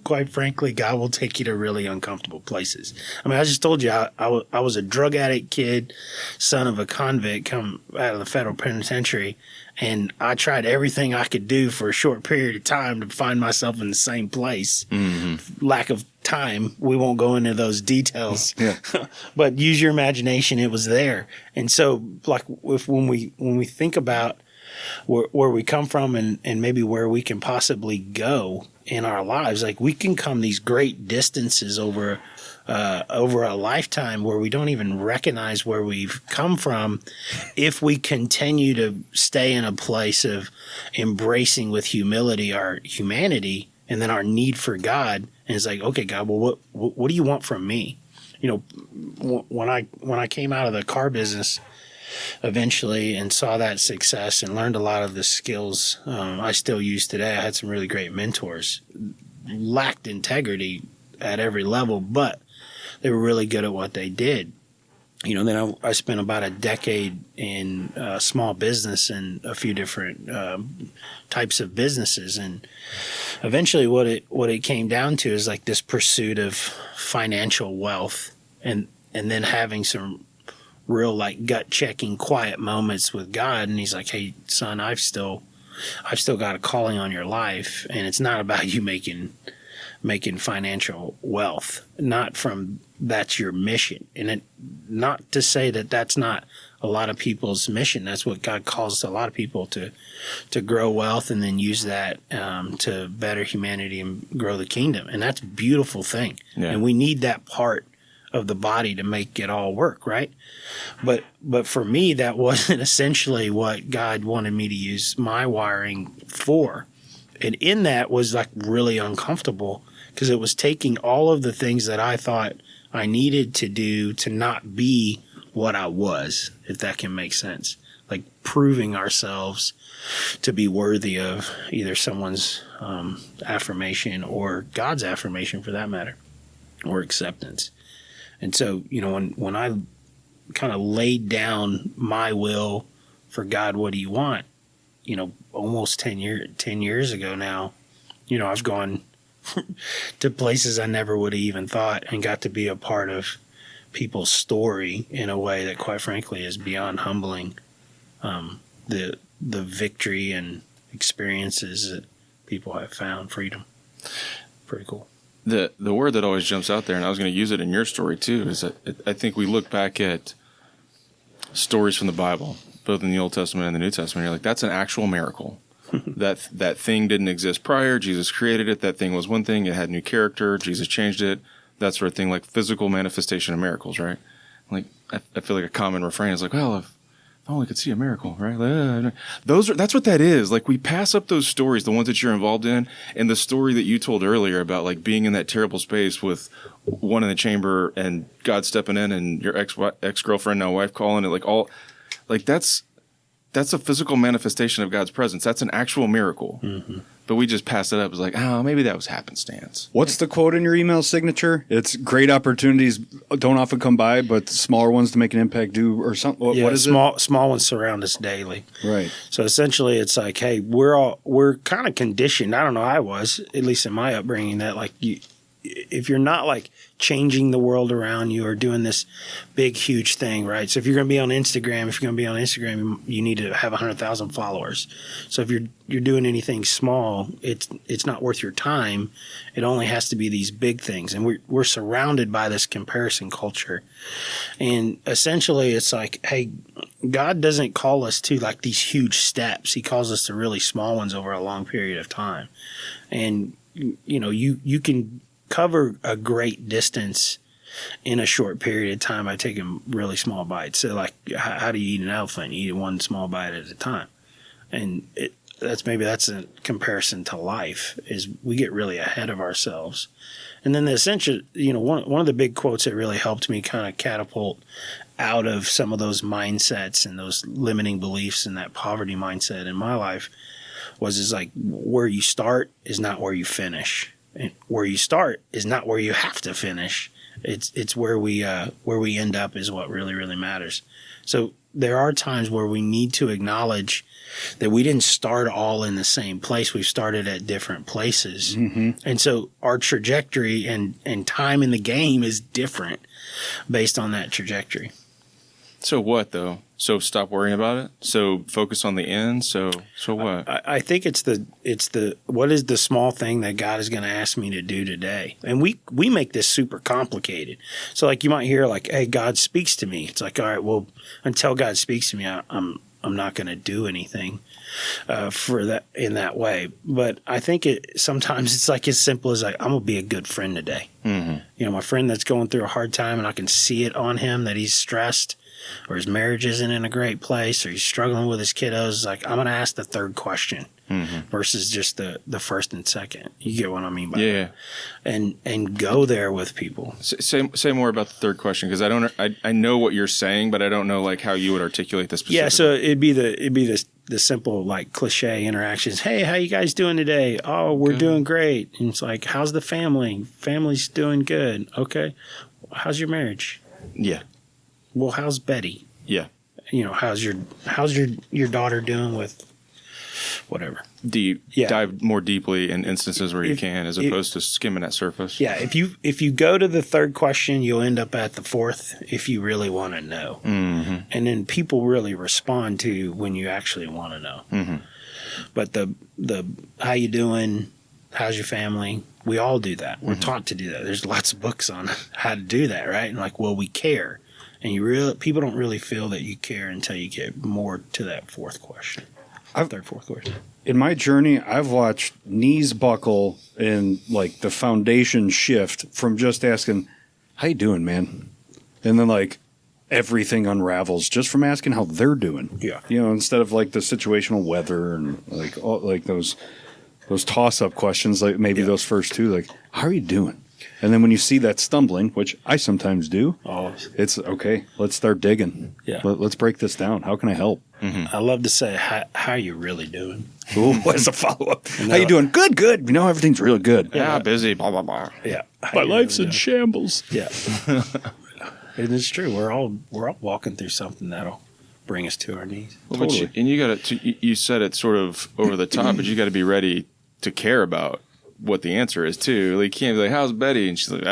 S1: quite frankly, God will take you to really uncomfortable places. I mean, I just told you I was a drug addict kid, son of a convict, come out of the federal penitentiary, and I tried everything I could do for a short period of time to find myself in the same place. Mm-hmm. Lack of time, we won't go into those details. Yeah. But use your imagination, it was there. And so, like, when we think about where we come from and maybe where we can possibly go in our lives, like, we can come these great distances over a lifetime where we don't even recognize where we've come from, if we continue to stay in a place of embracing with humility our humanity and then our need for God. And it's like, okay, God, well, what do you want from me? When I came out of the car business eventually and saw that success and learned a lot of the skills I still use today, I had some really great mentors. lacked integrity at every level, but they were really good at what they did. Then I spent about a decade in small business and a few different types of businesses, and eventually what it came down to is like this pursuit of financial wealth, and then having some real like gut checking quiet moments with God, and he's like, "Hey son, I've still got a calling on your life, and it's not about you making financial wealth, not from that's your mission." And not to say that that's not a lot of people's mission. That's what God calls a lot of people to grow wealth and then use that to better humanity and grow the kingdom. And that's a beautiful thing. Yeah. And we need that part of the body to make it all work, right? But for me, that wasn't essentially what God wanted me to use my wiring for. And in that was like really uncomfortable, because it was taking all of the things that I thought I needed to do to not be what I was, if that can make sense. Like proving ourselves to be worthy of either someone's affirmation or God's affirmation, for that matter, or acceptance. And so, when I kind of laid down my will for God, what do you want? Almost 10 years ago now, I've gone to places I never would have even thought, and got to be a part of people's story in a way that, quite frankly, is beyond humbling. The victory and experiences that people have found, freedom, pretty cool.
S2: The word that always jumps out there, and I was going to use it in your story too, is that I think we look back at stories from the Bible, both in the Old Testament and the New Testament. You're like, that's an actual miracle. that thing didn't exist prior. Jesus created it. That thing was one thing. It had new character. Jesus changed it. That sort of thing, like physical manifestation of miracles, right? Like I feel like a common refrain is like, well, if only could see a miracle, right? Like, that's what that is. Like, we pass up those stories, the ones that you're involved in, and the story that you told earlier about like being in that terrible space with one in the chamber and God stepping in and your ex-girlfriend, now wife, calling it, like all, like that's a physical manifestation of God's presence. That's an actual miracle. Mm-hmm. But we just pass it up as like, oh, maybe that was happenstance.
S3: What's the quote in your email signature? It's great opportunities don't often come by, but smaller ones to make an impact do, or something. What is it? Small
S1: ones surround us daily.
S3: Right.
S1: So essentially it's like, hey, we're kind of conditioned. I don't know, I was, at least in my upbringing, that like if you're not like changing the world around you or doing this big, huge thing, right? So if you're going to be on Instagram, you need to have 100,000 followers. So if you're doing anything small, it's not worth your time. It only has to be these big things. And we're surrounded by this comparison culture. And essentially it's like, hey, God doesn't call us to like these huge steps. He calls us to really small ones over a long period of time. And you can cover a great distance in a short period of time by taking really small bites. So like, how do you eat an elephant? You eat one small bite at a time. And that's a comparison to life, is we get really ahead of ourselves. And then the essential, one of the big quotes that really helped me kind of catapult out of some of those mindsets and those limiting beliefs and that poverty mindset in my life is like, where you start is not where you finish. And where you start is not where you have to finish. It's where we end up is what really, really matters. So there are times where we need to acknowledge that we didn't start all in the same place. We've started at different places. Mm-hmm. And so our trajectory and time in the game is different based on that trajectory.
S2: So what though? So stop worrying about it. So focus on the end. So what?
S1: I think it's the what is the small thing that God is going to ask me to do today? And we make this super complicated. So like you might hear like, hey, God speaks to me. It's like, all right, well, until God speaks to me, I'm not going to do anything for that in that way. But I think sometimes it's like as simple as like, I'm gonna be a good friend today. Mm-hmm. My friend that's going through a hard time, and I can see it on him that he's stressed, or his marriage isn't in a great place, or he's struggling with his kiddos. Like, I'm going to ask the third question versus just the first and second. You get what I mean by that? And go there with people.
S2: Say more about the third question, because I know what you're saying, but I don't know like how you would articulate this specifically.
S1: Yeah, so it'd be the the simple like cliche interactions. Hey, how you guys doing today? Oh, we're doing great. And it's like, how's the family? Family's doing good. Okay. How's your marriage?
S2: Yeah.
S1: Well, how's Betty?
S2: Yeah.
S1: How's your daughter doing with whatever?
S2: Dive more deeply in instances where you can, as opposed to skimming that surface.
S1: Yeah. If you go to the third question, you'll end up at the fourth if you really want to know.
S2: Mm-hmm.
S1: And then people really respond to when you actually want to know.
S2: Mm-hmm.
S1: But the how you doing? How's your family? We all do that. We're taught to do that. There's lots of books on how to do that, right? And like, well, we care. And people don't really feel that you care until you get more to that fourth question. Fourth question.
S3: In my journey, I've watched knees buckle and like the foundation shift from just asking, how you doing, man? And then like everything unravels just from asking how they're doing.
S1: Yeah.
S3: Instead of like the situational weather and like all, like those toss-up questions, like maybe those first two, like, how are you doing? And then when you see that stumbling, which I sometimes do,
S1: always,
S3: it's okay. Let's start digging.
S1: Yeah.
S3: Let's break this down. How can I help?
S1: I love to say, how are you really doing?
S3: Ooh, as a follow-up. How you doing? Good. Everything's real good.
S2: Yeah, busy, blah, blah, blah.
S1: Yeah.
S3: My life's in shambles.
S1: Yeah. It is true. We're all walking through something that'll bring us to our knees.
S2: Well,
S1: Totally.
S2: and you got to. You said it sort of over the top, but you got to be ready to care about what the answer is too. Like, you can't be like, "How's Betty?" And she's like,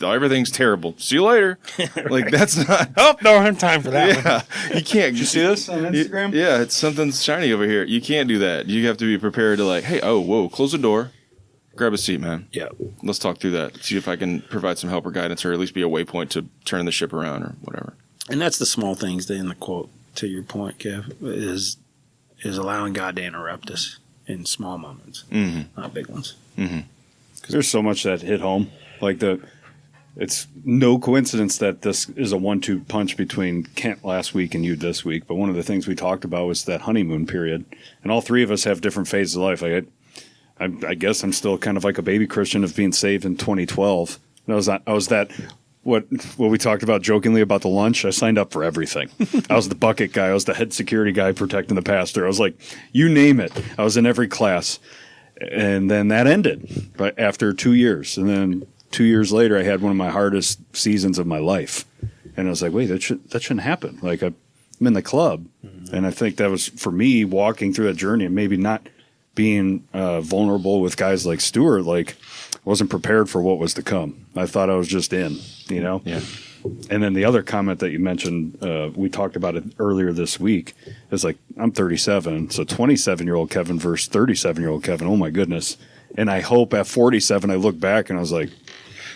S2: everything's terrible. See you later." Like, that's not.
S1: Oh, don't have time for that.
S2: Yeah, you can't.
S3: Did you see this on Instagram?
S2: Yeah, it's something's shiny over here. You can't do that. You have to be prepared to like, hey, whoa, close the door, grab a seat, man.
S1: Yeah.
S2: Let's talk through that. See if I can provide some help or guidance, or at least be a waypoint to turn the ship around or whatever.
S1: And that's the small things that in the quote, to your point, Kev, is allowing God to interrupt us in small moments, not big ones.
S2: Mm-hmm.
S3: Because there's so much that hit home. Like it's no coincidence that this is a 1-2 punch between Kent last week and you this week. But one of the things we talked about was that honeymoon period. And all three of us have different phases of life. Like I guess I'm still kind of like a baby Christian of being saved in 2012. And I was that what we talked about jokingly about the lunch. I signed up for everything. I was the bucket guy. I was the head security guy protecting the pastor. I was like, you name it. I was in every class. And then that ended right after 2 years. And then 2 years later, I had one of my hardest seasons of my life. And I was like, wait, that shouldn't happen. Like, I'm in the club. Mm-hmm. And I think that was, for me, walking through that journey and maybe not being vulnerable with guys like Stewart, like, I wasn't prepared for what was to come. I thought I was just in,
S2: Yeah.
S3: And then the other comment that you mentioned, we talked about it earlier this week, is like, I'm 37, so 27-year-old Kevin versus 37-year-old Kevin. Oh, my goodness. And I hope at 47 I look back and I was like,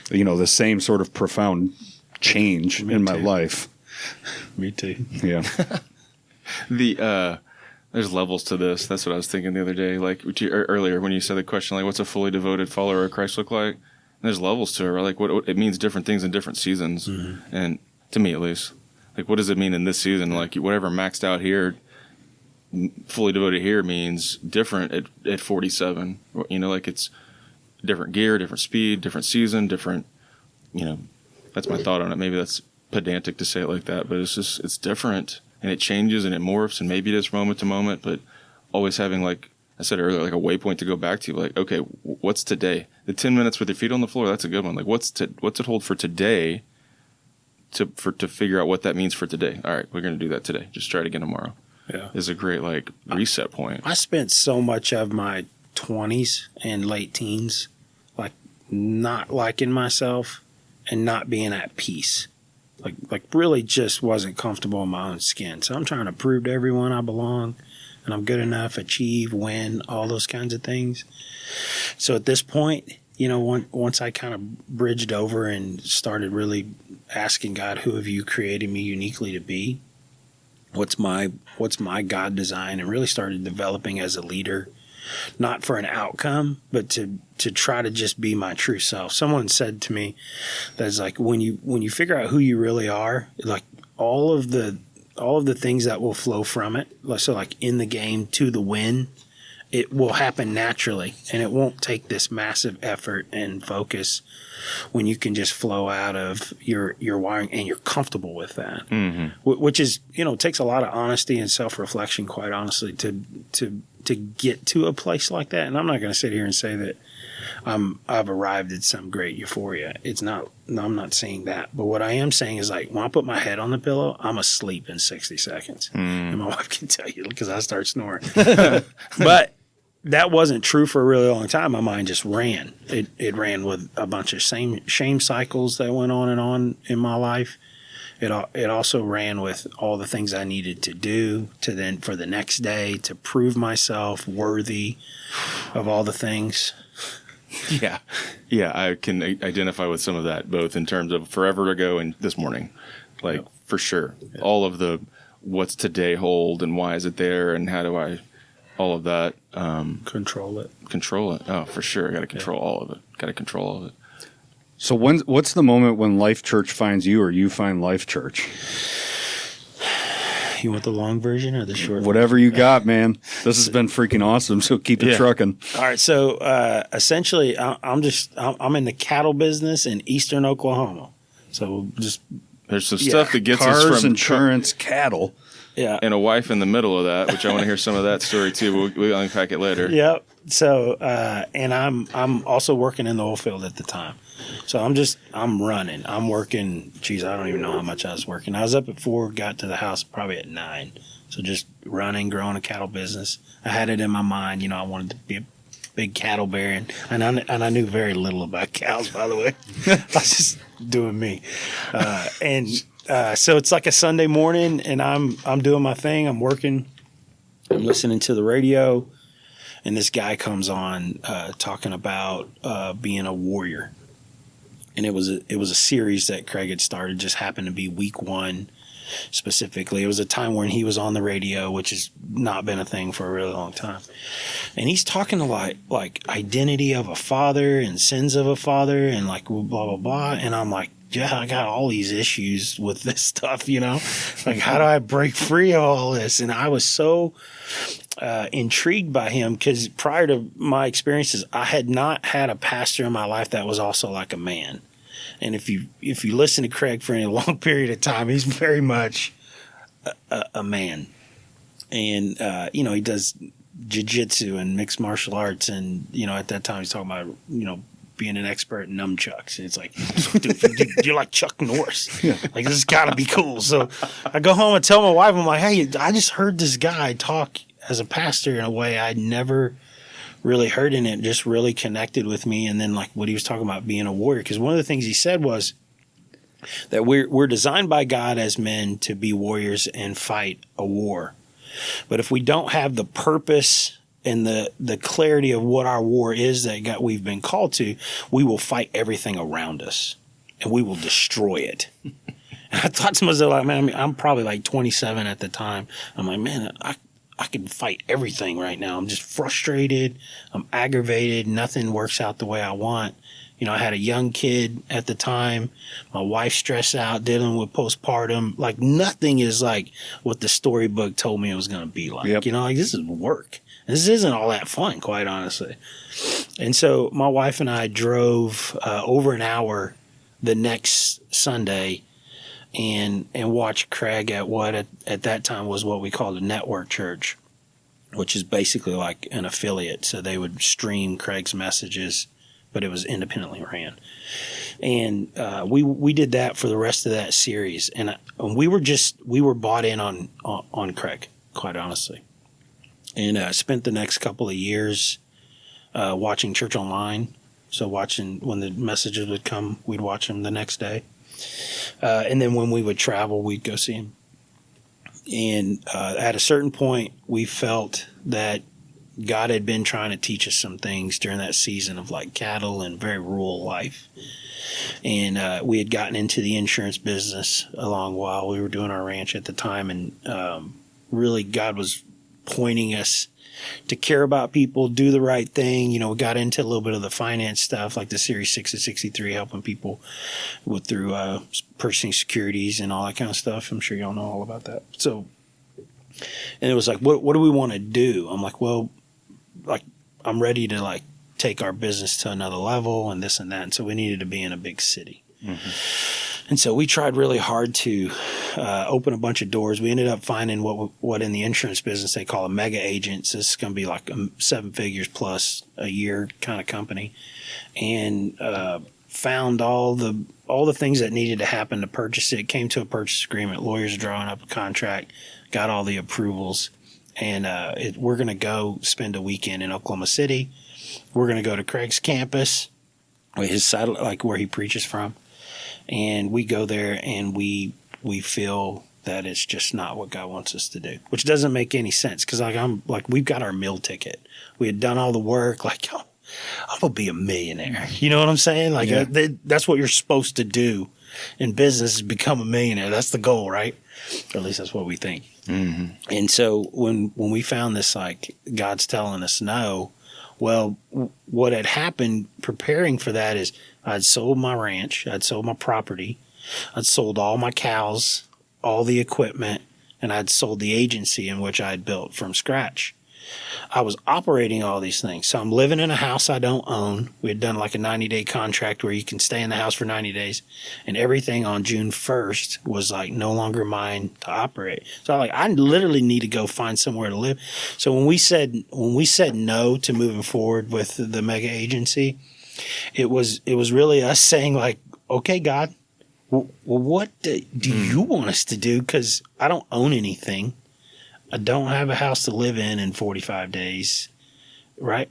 S3: the same sort of profound change in my life.
S1: Me too.
S3: Yeah.
S2: There's levels to this. That's what I was thinking the other day. Like earlier when you said the question, like, what's a fully devoted follower of Christ look like? There's levels to it, right? Like, what it means different things in different seasons. Mm-hmm. And to me, at least, like, what does it mean in this season? Like, whatever maxed out here, fully devoted here means different at 47. Like, it's different gear, different speed, different season, different, that's my thought on it. Maybe that's pedantic to say it like that, but it's different and it changes and it morphs and maybe it is moment to moment, but always having, like I said earlier, like a waypoint to go back to, like, okay, what's today? The 10 minutes with your feet on the floor, that's a good one. Like, what's it hold for today to figure out what that means for today? All right, we're going to do that today. Just try it again tomorrow.
S1: Yeah.
S2: Is a great, like, reset point.
S1: I spent so much of my 20s and late teens, like, not liking myself and not being at peace. Like really just wasn't comfortable in my own skin. So I'm trying to prove to everyone I belong and I'm good enough, achieve, win, all those kinds of things. So at this point, once I kind of bridged over and started really asking God, who have you created me uniquely to be? What's my God design? And really started developing as a leader, not for an outcome, but to try to just be my true self. Someone said to me that's like, when you figure out who you really are, like all of the things that will flow from it. So like in the game to the win it will happen naturally, and it won't take this massive effort and focus when you can just flow out of your wiring and you're comfortable with that, which is, it takes a lot of honesty and self-reflection, quite honestly, to get to a place like that. And I'm not going to sit here and say that I've arrived at some great euphoria. I'm not saying that. But what I am saying is, like, when I put my head on the pillow, I'm asleep in 60 seconds. And my wife can tell you because I start snoring. But that wasn't true for a really long time. My mind just ran. It ran with a bunch of shame cycles that went on in my life. It also ran with all the things I needed to do for the next day to prove myself worthy of all the things.
S2: Yeah. I can identify with some of that, both in terms of forever ago and this morning, for sure. Yeah. All of the what's today hold and why is it there and how do I, all of that.
S1: Control it.
S2: Oh, for sure. I got to control all of it.
S3: So what's the moment when Life.Church finds you or you find Life.Church?
S1: You want the long version or the short?
S3: Whatever you got, man. This has been freaking awesome. So keep it trucking.
S1: All right. So essentially, I'm in the cattle business in eastern Oklahoma. So
S2: there's some stuff that gets
S3: cars,
S2: us from
S3: insurance, cattle.
S1: Yeah.
S2: And a wife in the middle of that, which I want to hear some of that story too. We'll unpack it later.
S1: Yep. So and I'm also working in the oil field at the time. So I'm running. I'm working. Geez, I don't even know how much I was working. I was up at 4, got to the house probably at 9. So just running, growing a cattle business. I had it in my mind, I wanted to be a big cattle bearer, and I knew very little about cows, by the way. I was just doing me. So it's like a Sunday morning, and I'm doing my thing. I'm working. I'm listening to the radio, and this guy comes on talking about being a warrior. And it was a series that Craig had started, just happened to be week 1 specifically. It was a time when he was on the radio, which has not been a thing for a really long time. And he's talking to like identity of a father and sins of a father and like blah, blah, blah. And I'm like, yeah, I got all these issues with this stuff, Like, how do I break free of all this? And I was so intrigued by him because prior to my experiences, I had not had a pastor in my life that was also like a man. And if you listen to Craig for any long period of time, he's very much a man. And, he does jiu-jitsu and mixed martial arts. And, at that time he's talking about, being an expert in nunchucks. And it's like, dude, you're like Chuck Norris. Yeah. Like, this has got to be cool. So I go home and tell my wife, I'm like, hey, I just heard this guy talk as a pastor in a way I'd never really heard, and it just really connected with me. And then like what he was talking about being a warrior, because one of the things he said was that we're designed by God as men to be warriors and fight a war. But if we don't have the purpose and the clarity of what our war is that we've been called to, we will fight everything around us and we will destroy it. And I thought to myself, like, man, I'm probably like 27 at the time. I'm like, man, I can fight everything right now. I'm just frustrated. I'm aggravated. Nothing works out the way I want. I had a young kid at the time. My wife stressed out, dealing with postpartum. Like, nothing is like what the storybook told me it was going to be like. Yep. Like, this is work. This isn't all that fun, quite honestly. And so my wife and I drove over an hour the next Sunday and watched Craig at what at that time was what we called a network church, which is basically like an affiliate. So they would stream Craig's messages, but it was independently ran. And we did that for the rest of that series. And we were bought in on Craig, quite honestly. And spent the next couple of years watching church online. So watching when the messages would come, we'd watch them the next day. And then when we would travel, we'd go see him. And at a certain point, we felt that God had been trying to teach us some things during that season of like cattle and very rural life. And we had gotten into the insurance business a long while. We were doing our ranch at the time. And really God was pointing us to care about people, do the right thing. We got into a little bit of the finance stuff, like the Series 6 to 63, helping people through purchasing securities and all that kind of stuff. I'm sure y'all know all about that. So, and it was like, what do we want to do? I'm like, well, I'm ready to like take our business to another level and this and that. And so we needed to be in a big city. Mm-hmm. And so we tried really hard to open a bunch of doors. We ended up finding what in the insurance business they call a mega agent. So this is going to be like 7 figures plus a year kind of company, and found all the things that needed to happen to purchase it. Came to a purchase agreement. Lawyers drawing up a contract. Got all the approvals, and we're going to go spend a weekend in Oklahoma City. We're going to go to Craig's campus, his side, like where he preaches from. And we go there and we feel that it's just not what God wants us to do, which doesn't make any sense. Cause we've got our meal ticket. We had done all the work. Like, I'm going to be a millionaire. You know what I'm saying? Like that's what you're supposed to do in business, is become a millionaire. That's the goal, right? Or at least that's what we think. Mm-hmm. And so when we found this, like God's telling us no, well, what had happened preparing for that is I'd sold my ranch, I'd sold my property, I'd sold all my cows, all the equipment, and I'd sold the agency in which I had built from scratch. I was operating all these things. So I'm living in a house I don't own. We had done like a 90-day contract where you can stay in the house for 90 days. And everything on June 1st was like no longer mine to operate. So I literally need to go find somewhere to live. So when we said no to moving forward with the mega agency, it was really us saying like, okay, God, well, what do you want us to do? Because I don't own anything. I don't have a house to live in 45 days, right?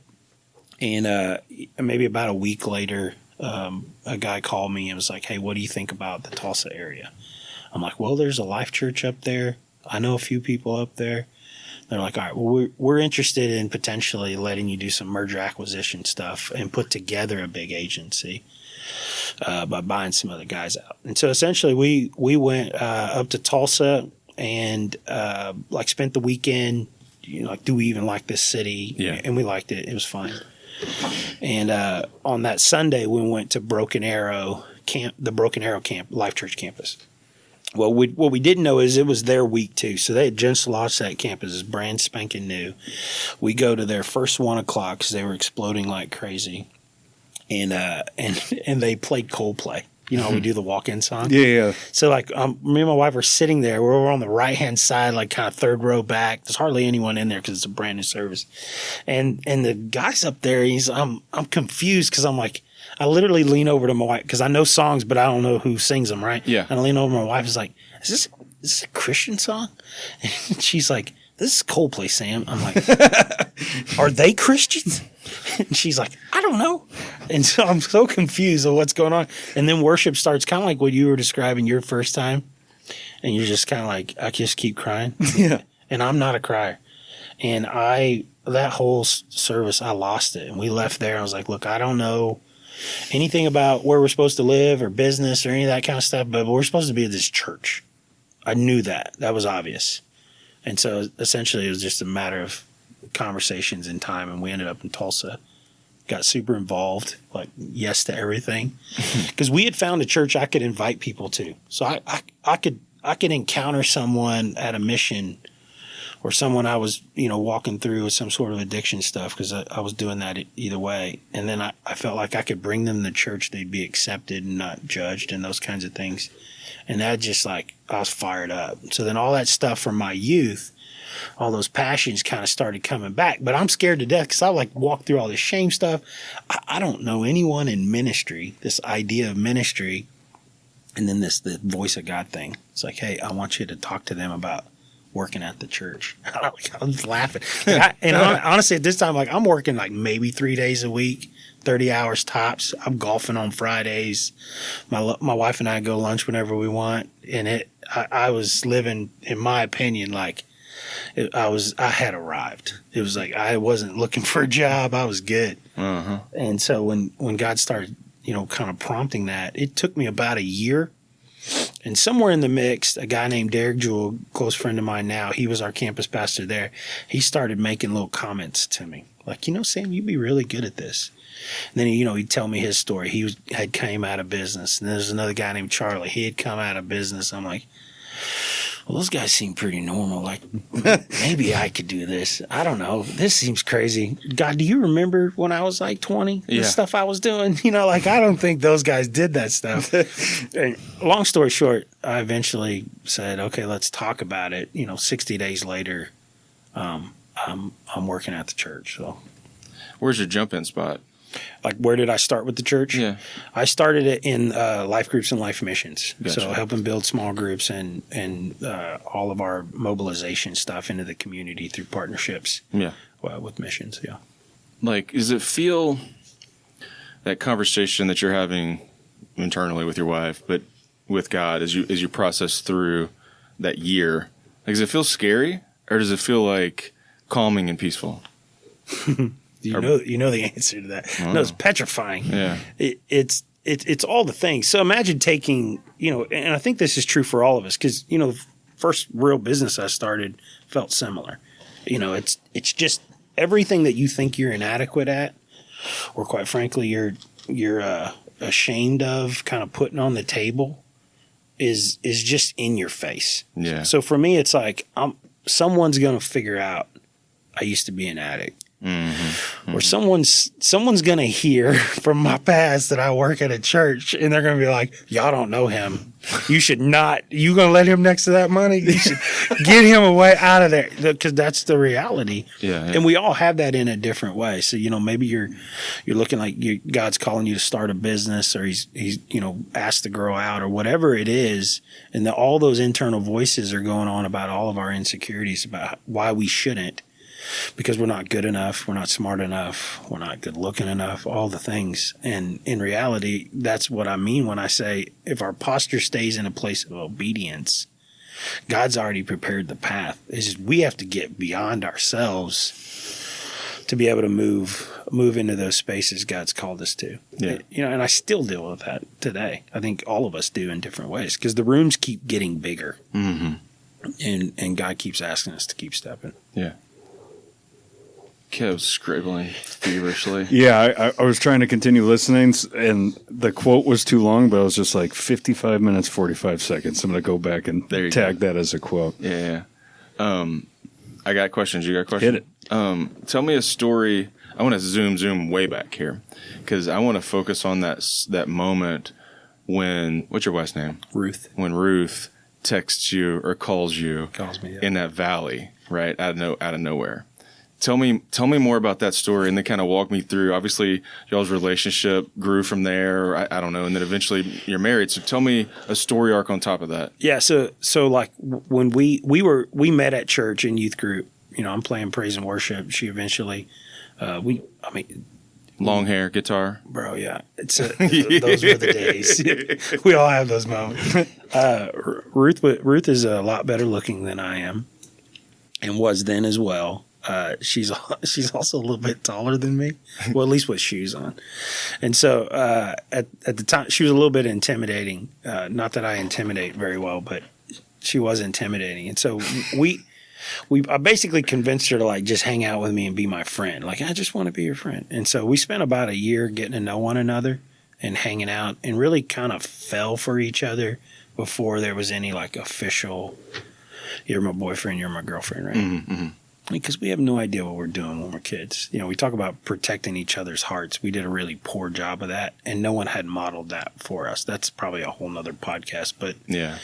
S1: And maybe about a week later, a guy called me and was like, hey, what do you think about the Tulsa area? I'm like, well, there's a Life.Church up there. I know a few people up there. They're like, all right, well, we're interested in potentially letting you do some merger acquisition stuff and put together a big agency by buying some other guys out. And so essentially we went up to Tulsa and spent the weekend, like, do we even like this city?
S2: Yeah.
S1: And we liked it. It was fun. And on that Sunday, we went to Broken Arrow camp, the Broken Arrow camp, Life.Church campus. Well, what we didn't know is it was their week too. So they had just launched that campus. It's brand spanking new. We go to their first 1 o'clock because they were exploding like crazy, and they played Coldplay. You know how we do the walk-in song?
S3: Yeah.
S1: So me and my wife were sitting there. We're on the right-hand side, like kind of third row back. There's hardly anyone in there because it's a brand new service. And the guy's up there. I'm confused because I'm like, I literally lean over to my wife because I know songs, but I don't know who sings them, right?
S2: Yeah.
S1: And I lean over to my wife. Is like, is this a Christian song? And she's like, this is Coldplay, Sam. I'm like, are they Christians? And she's like, I don't know. And so I'm so confused of what's going on. And then worship starts, kind of like what you were describing your first time. And you're just kind of like, I just keep crying.
S3: Yeah.
S1: And I'm not a crier. And that whole service, I lost it. And we left there. I was like, look, I don't know anything about where we're supposed to live or business or any of that kind of stuff, but we're supposed to be at this church. I knew that. That was obvious. And so essentially it was just a matter of conversations and time, and we ended up in Tulsa. Got super involved, like yes to everything, because we had found a church I could invite people to. So I could encounter someone at a mission, or someone I was walking through with some sort of addiction stuff, because I was doing that either way. And then I felt like I could bring them to church; they'd be accepted and not judged, and those kinds of things. And that just I was fired up. So then all that stuff from my youth, all those passions kind of started coming back. But I'm scared to death because I walk through all this shame stuff. I don't know anyone in ministry, this idea of ministry, and then the voice of God thing. It's like, hey, I want you to talk to them about working at the church. I was laughing. Honestly, at this time, I'm working maybe 3 days a week. 30 hours tops. I'm golfing on Fridays. My wife and I go lunch whenever we want. And I was living, in my opinion, I had arrived. It was like I wasn't looking for a job. I was good. Uh-huh. And so when God started, kind of prompting that, it took me about a year. And somewhere in the mix, a guy named Derek Jewell, close friend of mine now, he was our campus pastor there. He started making little comments to me. Like, Sam, you'd be really good at this. And then, he'd tell me his story. He had came out of business. And there's another guy named Charlie. He had come out of business. I'm like, well, those guys seem pretty normal. Like, maybe I could do this. I don't know. This seems crazy. God, do you remember when I was like 20? The stuff I was doing? Like, I don't think those guys did that stuff. And long story short, I eventually said, okay, let's talk about it. 60 days later, I'm working at the church. So,
S2: where's your jump-in spot?
S1: Like, where did I start with the church?
S2: Yeah.
S1: I started it in life groups and life missions.
S2: Gotcha.
S1: So helping build small groups and all of our mobilization stuff into the community through partnerships with missions,
S2: Like, does it feel that conversation that you're having internally with your wife, but with God as you process through that year, like, does it feel scary or does it feel like calming and peaceful?
S1: You know the answer to that. No, it's petrifying.
S2: Yeah.
S1: It's all the things. So imagine taking, and I think this is true for all of us because, the first real business I started felt similar. It's just everything that you think you're inadequate at, or quite frankly, you're ashamed of kind of putting on the table is just in your face.
S2: Yeah.
S1: So for me, it's like someone's going to figure out I used to be an addict. Or someone's going to hear from my past that I work at a church, and they're going to be like, y'all don't know him. You should not. You going to let him next to that money? You should get him away out of there, because that's the reality.
S2: Yeah.
S1: And we all have that in a different way. So, maybe you're looking like God's calling you to start a business, or he's asked the girl out, or whatever it is. And all those internal voices are going on about all of our insecurities about why we shouldn't. Because we're not good enough, we're not smart enough, we're not good looking enough, all the things. And in reality, that's what I mean when I say if our posture stays in a place of obedience, God's already prepared the path. It's just we have to get beyond ourselves to be able to move into those spaces God's called us to.
S2: Yeah.
S1: And I still deal with that today. I think all of us do in different ways because the rooms keep getting bigger.
S2: Mm-hmm.
S1: And God keeps asking us to keep stepping.
S2: Yeah. Kev's scribbling feverishly.
S3: Yeah, I was trying to continue listening, and the quote was too long, but I was just like 55 minutes, 45 seconds. I'm going to go back and tag that as a quote.
S2: Yeah. I got questions. You got questions?
S3: Hit it.
S2: Tell me a story. I want to zoom way back here because I want to focus on that moment when, what's your wife's name?
S1: Ruth.
S2: When Ruth texts you or calls me in that valley, right? Out of nowhere. Tell me more about that story, and then kind of walk me through. Obviously, y'all's relationship grew from there. I don't know, and then eventually you're married. So tell me a story arc on top of that.
S1: Yeah. So like when we met at church in youth group. I'm playing praise and worship. She eventually,
S2: long hair, guitar,
S1: bro. Yeah, those were the days. We all have those moments. Ruth is a lot better looking than I am, and was then as well. She's also a little bit taller than me, well, at least with shoes on. And so at the time, she was a little bit intimidating. Not that I intimidate very well, but she was intimidating. And so I basically convinced her to like just hang out with me and be my friend. Like, I just want to be your friend. And so we spent about a year getting to know one another and hanging out, and really kind of fell for each other before there was any like official, you're my boyfriend, you're my girlfriend, right?
S2: Mm-hmm.
S1: Because we have no idea what we're doing when we're kids. We talk about protecting each other's hearts. We did a really poor job of that, and no one had modeled that for us. That's probably a whole nother podcast. But
S2: yeah.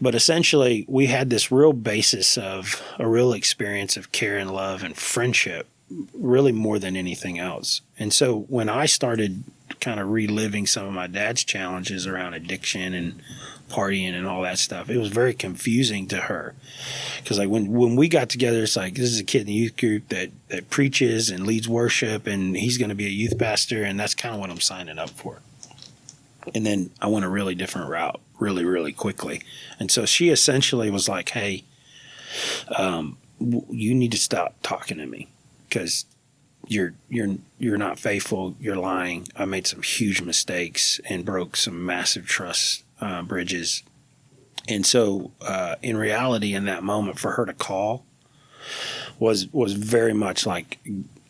S1: But essentially, we had this real basis of a real experience of care and love and friendship, really more than anything else. And so when I started kind of reliving some of my dad's challenges around addiction and partying and all that stuff, it was very confusing to her. Because like when we got together, it's like, this is a kid in the youth group that preaches and leads worship, and he's going to be a youth pastor, and that's kind of what I'm signing up for. And then I went a really different route really, really quickly. And so she essentially was like, hey, you need to stop talking to me because you're not faithful. You're lying. I made some huge mistakes and broke some massive trust bridges. And so in reality, in that moment, for her to call was very much like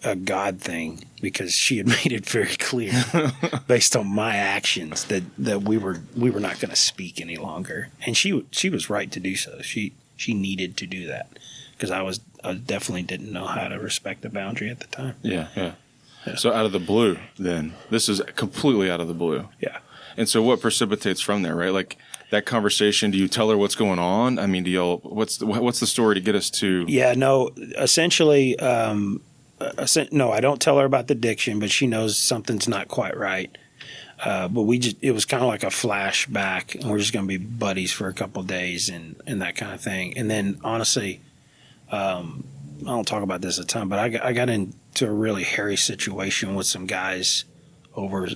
S1: a God thing because she had made it very clear based on my actions that we were not going to speak any longer. And she was right to do so. She needed to do that because I definitely didn't know how to respect the boundary at the time.
S2: Yeah. So out of the blue, then this is completely out of the blue.
S1: Yeah.
S2: And so what precipitates from there, right? Like that conversation, do you tell her what's going on? I mean, what's the story to get us to?
S1: Yeah, no, essentially, no, I don't tell her about the addiction, but she knows something's not quite right. But it was kind of like a flashback, and we're just going to be buddies for a couple of days and that kind of thing. And then honestly, I don't talk about this a ton, but I got into a really hairy situation with some guys over,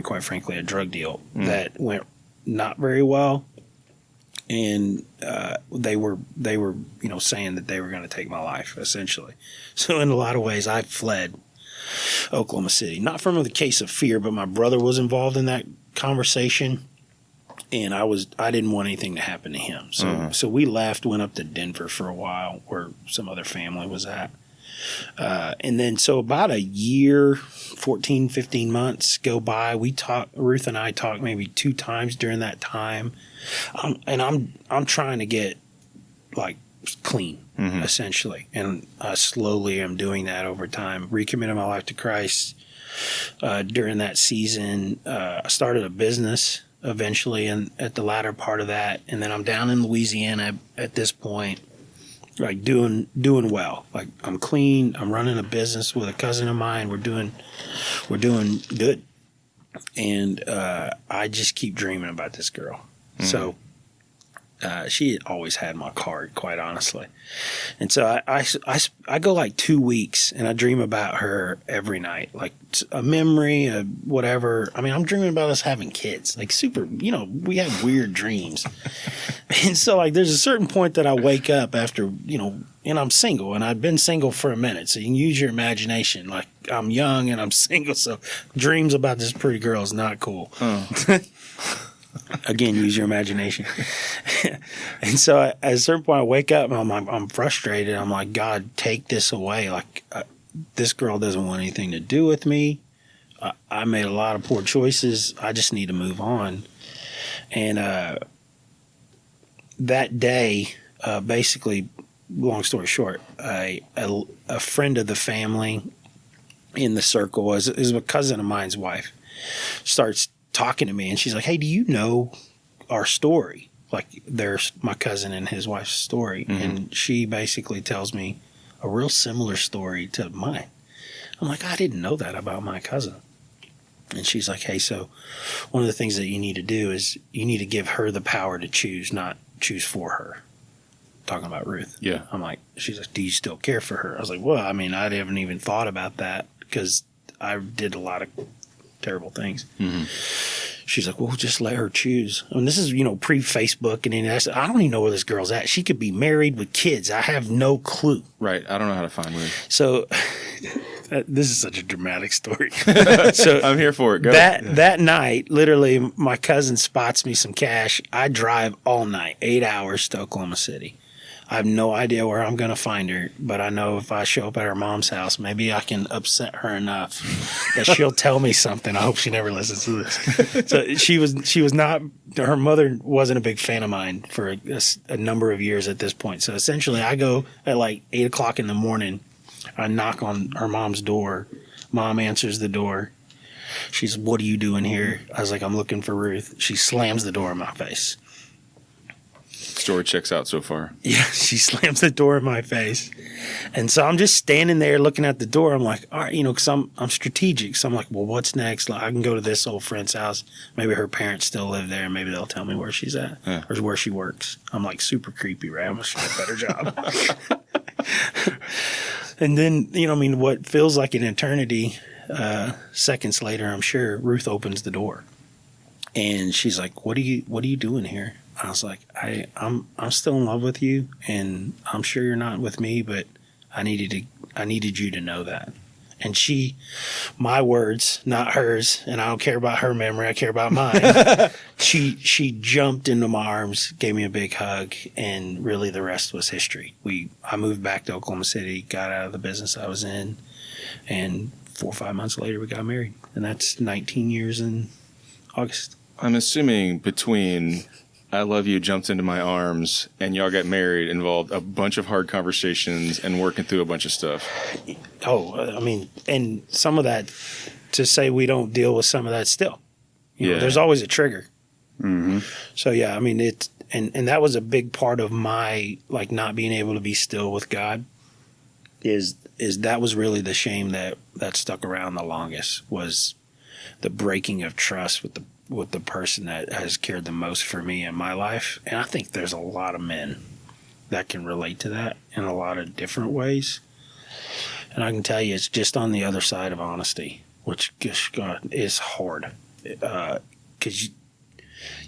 S1: quite frankly, a drug deal that went not very well. And they were saying that they were going to take my life, essentially. So in a lot of ways, I fled Oklahoma City, not from the case of fear, but my brother was involved in that conversation, and I didn't want anything to happen to him. So we left, went up to Denver for a while, where some other family was at. And then so about a year, 14, 15 months go by. Ruth and I talked maybe 2 times during that time. I'm trying to get like clean, essentially. And slowly I'm doing that over time, recommitting my life to Christ. During that season, I started a business eventually, and at the latter part of that. And then I'm down in Louisiana at this point, like doing well. Like I'm clean. I'm running a business with a cousin of mine. We're doing good. And I just keep dreaming about this girl. So she had always had my card, quite honestly. And so I go like 2 weeks and I dream about her every night, like a memory, whatever. I mean, I'm dreaming about us having kids, like super, we have weird dreams. And so like there's a certain point that I wake up after, and I'm single, and I've been single for a minute. So you can use your imagination. Like I'm young and I'm single. So dreams about this pretty girl is not cool. Again, use your imagination. And so at a certain point I wake up and I'm frustrated. I'm like, God, take this away. Like this girl doesn't want anything to do with me. I made a lot of poor choices. I just need to move on. And that day, basically, long story short, a friend of the family in the circle is a cousin of mine's wife, starts talking to me, and she's like, hey, do you know our story? Like, there's my cousin and his wife's story. And she basically tells me a real similar story to mine. I'm like, I didn't know that about my cousin. And she's like, hey, so one of the things that you need to do is you need to give her the power to choose, not choose for her. Talking about Ruth. Yeah. I'm like, she's like, do you still care for her? I was like, well, I mean, I haven't even thought about that because I did a lot of terrible things. She's like, well, just let her choose. And this is, pre-Facebook and anything. I said, I don't even know where this girl's at. She could be married with kids. I have no clue.
S2: Right. I don't know how to find Ruth.
S1: So this is such a dramatic story. So
S2: I'm here for it. Go.
S1: That night, literally, my cousin spots me some cash. I drive all night, 8 hours to Oklahoma City. I have no idea where I'm going to find her, but I know if I show up at her mom's house, maybe I can upset her enough that she'll tell me something. I hope she never listens to this. So she was not, her mother wasn't a big fan of mine for a number of years at this point. So essentially I go at like 8 o'clock in the morning. I knock on her mom's door. Mom answers the door. She's, what are you doing here? I was like, I'm looking for Ruth. She slams the door in my face.
S2: Story checks out so far.
S1: Yeah, she slams the door in my face. And so I'm just standing there looking at the door. I'm like, all right, because I'm strategic. So I'm like, well, what's next? Like, I can go to this old friend's house. Maybe her parents still live there. Maybe they'll tell me where she's at or where she works. I'm like super creepy, right? I'm going to get a better job. And then, what feels like an eternity, seconds later, I'm sure, Ruth opens the door. And she's like, what are you doing here? I was like, I'm still in love with you, and I'm sure you're not with me, but I needed you to know that. And my words, not hers, and I don't care about her memory, I care about mine. She jumped into my arms, gave me a big hug, and really the rest was history. I moved back to Oklahoma City, got out of the business I was in, and 4 or 5 months later we got married. And that's 19 years in August.
S2: I'm assuming between I love you, jumped into my arms, and y'all got married involved a bunch of hard conversations and working through a bunch of stuff.
S1: Oh, and some of that, to say we don't deal with some of that still. You know, there's always a trigger. Mm-hmm. So, yeah, and that was a big part of my, like, not being able to be still with God is that was really the shame that stuck around the longest, was the breaking of trust with the person that has cared the most for me in my life. And I think there's a lot of men that can relate to that in a lot of different ways. And I can tell you, it's just on the other side of honesty, which, gosh, God, is hard. Because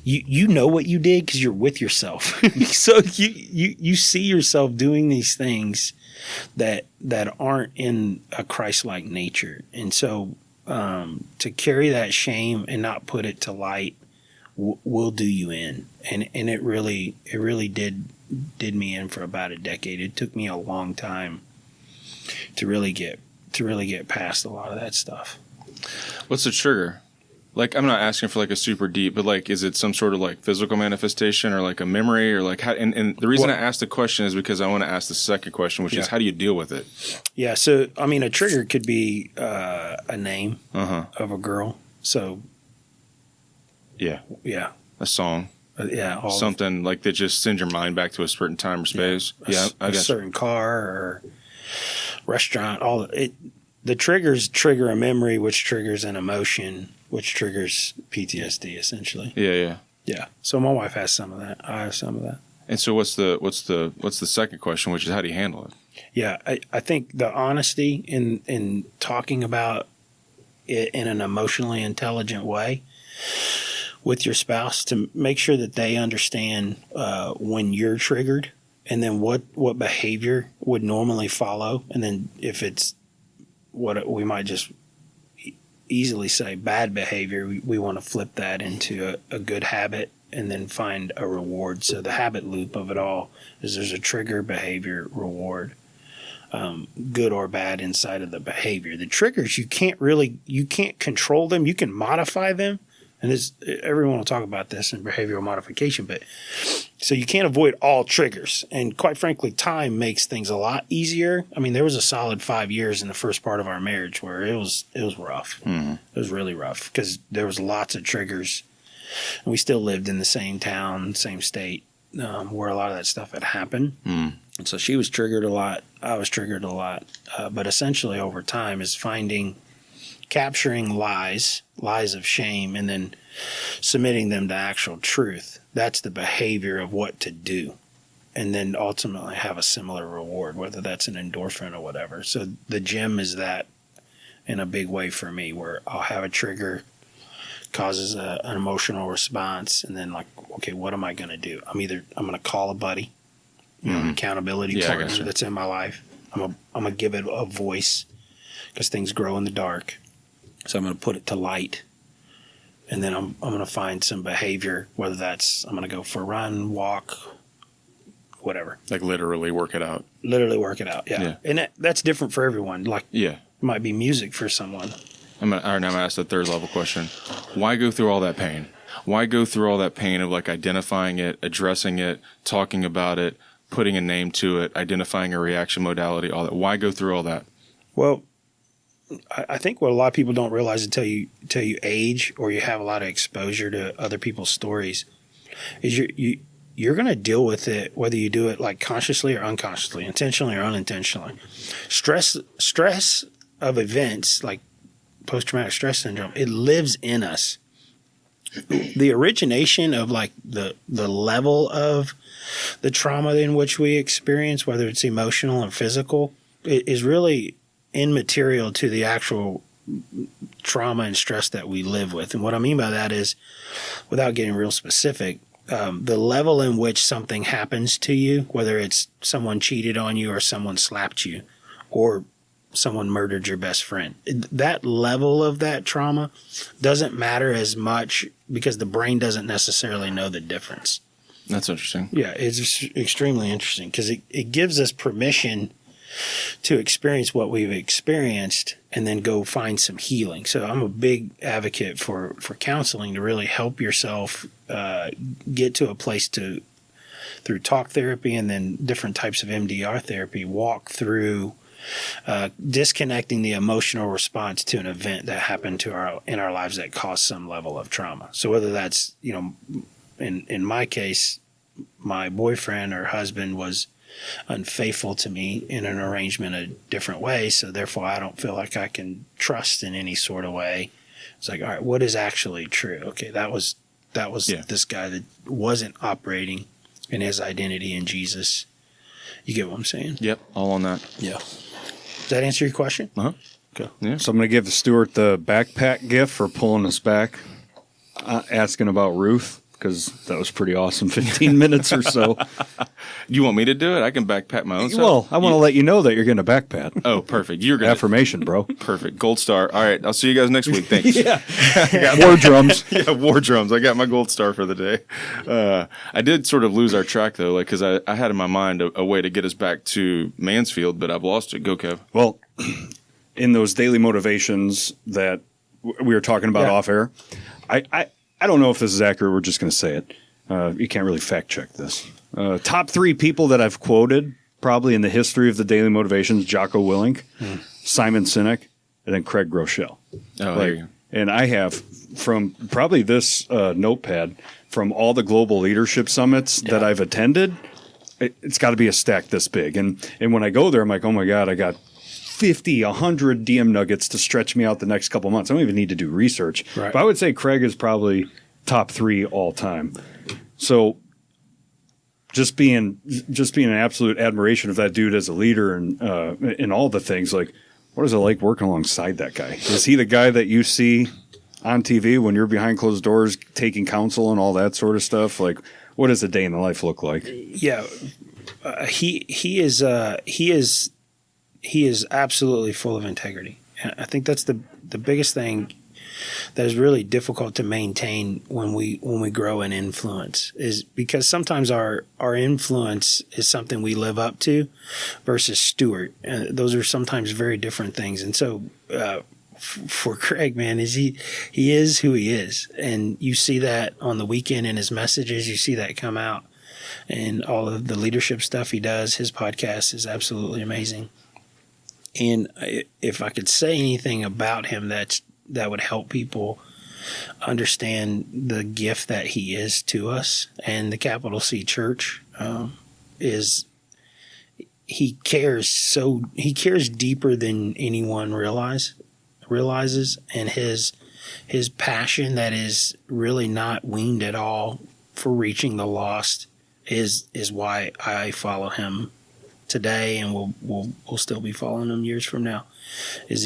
S1: you know what you did because you're with yourself. So you see yourself doing these things that aren't in a Christ-like nature. And so to carry that shame and not put it to light will do you in. And it really did me in for about a decade. It took me a long time to really get past a lot of that stuff.
S2: What's the trigger? Like, I'm not asking for like a super deep, but like, is it some sort of like physical manifestation or like a memory or like how? And the reason I asked the question is because I want to ask the second question, which is how do you deal with it? Yeah.
S1: So, a trigger could be a name of a girl. So, yeah,
S2: a song, something like that just sends your mind back to a certain time or space.
S1: A certain car or restaurant. The triggers trigger a memory, which triggers an emotion, which triggers PTSD, essentially.
S2: Yeah.
S1: So my wife has some of that. I have some of that.
S2: And so what's the second question, which is how do you handle it?
S1: Yeah, I think the honesty in talking about it in an emotionally intelligent way with your spouse to make sure that they understand when you're triggered, and then what behavior would normally follow, and then if it's what we might just easily say bad behavior, we want to flip that into a good habit and then find a reward. So the habit loop of it all is there's a trigger, behavior, reward, good or bad inside of the behavior. The triggers, you can't control them. You can modify them. And everyone will talk about this in behavioral modification, but so you can't avoid all triggers. And quite frankly, time makes things a lot easier. There was a solid 5 years in the first part of our marriage where it was rough. Mm-hmm. It was really rough because there was lots of triggers. And we still lived in the same town, same state, where a lot of that stuff had happened. Mm. And so she was triggered a lot. I was triggered a lot. But essentially over time is capturing lies of shame, and then submitting them to actual truth. That's the behavior of what to do. And then ultimately have a similar reward, whether that's an endorphin or whatever. So the gym is that in a big way for me, where I'll have a trigger, causes an emotional response, and then like, okay, what am I going to do? I'm going to call a buddy, an accountability partner that's in my life. I'm going to give it a voice because things grow in the dark. So I'm going to put it to light, and then I'm going to find some behavior, whether that's I'm going to go for a run, walk, whatever.
S2: Like literally work it out.
S1: Yeah. And that's different for everyone. Like, it might be music for someone.
S2: I'm going to ask the third level question. Why go through all that pain? Why go through all that pain of like identifying it, addressing it, talking about it, putting a name to it, identifying a reaction modality, all that? Why go through all that?
S1: Well, I think what a lot of people don't realize until you age or you have a lot of exposure to other people's stories is you're going to deal with it whether you do it like consciously or unconsciously, intentionally or unintentionally. Stress of events like post-traumatic stress syndrome, it lives in us. The origination of like the level of the trauma in which we experience, whether it's emotional or physical, is really immaterial to the actual trauma and stress that we live with. And what I mean by that is, without getting real specific, the level in which something happens to you, whether it's someone cheated on you or someone slapped you or someone murdered your best friend. That level of that trauma doesn't matter as much because the brain doesn't necessarily know the difference.
S2: That's interesting.
S1: Yeah, it's extremely interesting because it gives us permission to experience what we've experienced and then go find some healing. So I'm a big advocate for counseling to really help yourself get to a place to, through talk therapy and then different types of MDR therapy, walk through disconnecting the emotional response to an event that happened in our lives that caused some level of trauma. So whether that's, in my case, my boyfriend or husband was unfaithful to me in an arrangement a different way, so therefore I don't feel like I can trust in any sort of way. It's like, all right, what is actually true? Okay, that was this guy that wasn't operating in his identity in Jesus. You get what I'm saying?
S2: Yep, all on that.
S1: Yeah. Does that answer your question?
S2: Uh-huh.
S1: Okay.
S2: Yeah.
S3: So I'm going to give Stewart the backpack gift for pulling us back, asking about Ruth, because that was pretty awesome, 15 minutes or so.
S2: You want me to do it? I can backpat my own stuff.
S3: Well, I want to let you know that you're going to backpat.
S2: Oh, perfect. You're going
S3: Affirmation, bro.
S2: Perfect. Gold star. All right. I'll see you guys next week. Thanks.
S3: War drums.
S2: Yeah, war drums. I got my gold star for the day. I did sort of lose our track, though, because I had in my mind a way to get us back to Mansfield, but I've lost it. Go, Kev.
S3: Well, in those daily motivations that we were talking about off air, I don't know if this is accurate. We're just going to say it. You can't really fact check this. Top 3 people that I've quoted probably in the history of the daily motivations: Jocko Willink, Simon Sinek, and then Craig Groeschel.
S2: Oh, there you go.
S3: And I have from probably this notepad from all the global leadership summits that I've attended. It's got to be a stack this big. And when I go there, I'm like, oh my God, I got 50, 100 DM nuggets to stretch me out the next couple months. I don't even need to do research.
S1: Right.
S3: But I would say Craig is probably top 3 all time. So just being an absolute admiration of that dude as a leader and in all the things, like, what is it like working alongside that guy? Is he the guy that you see on TV when you're behind closed doors taking counsel and all that sort of stuff? Like, what does a day in the life look like?
S1: Yeah, he is absolutely full of integrity. And I think that's the biggest thing that is really difficult to maintain when we grow in influence, is because sometimes our influence is something we live up to versus Stewart. Those are sometimes very different things. And so for Craig, man, he is who he is. And you see that on the weekend in his messages. You see that come out in all of the leadership stuff he does. His podcast is absolutely amazing. And if I could say anything about him that would help people understand the gift that he is to us and the capital C Church, is he cares deeper than anyone realizes, and his passion that is really not weaned at all for reaching the lost is why I follow him today, and we'll still be following him years from now. Is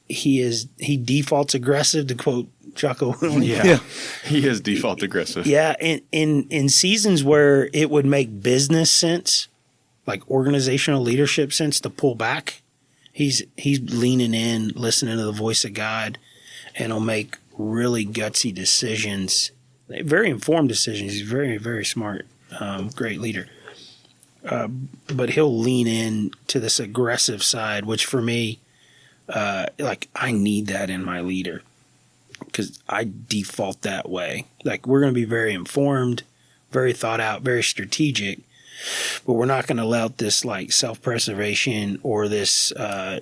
S1: he defaults aggressive, to quote Jocko Willink.
S2: Yeah, he is default aggressive.
S1: Yeah, in seasons where it would make business sense, like organizational leadership sense, to pull back, he's leaning in, listening to the voice of God, and he'll make really gutsy decisions, very informed decisions. He's very, very smart, great leader. But he'll lean in to this aggressive side, which for me, I need that in my leader, because I default that way. Like, we're going to be very informed, very thought out, very strategic, but we're not going to let this like self-preservation or this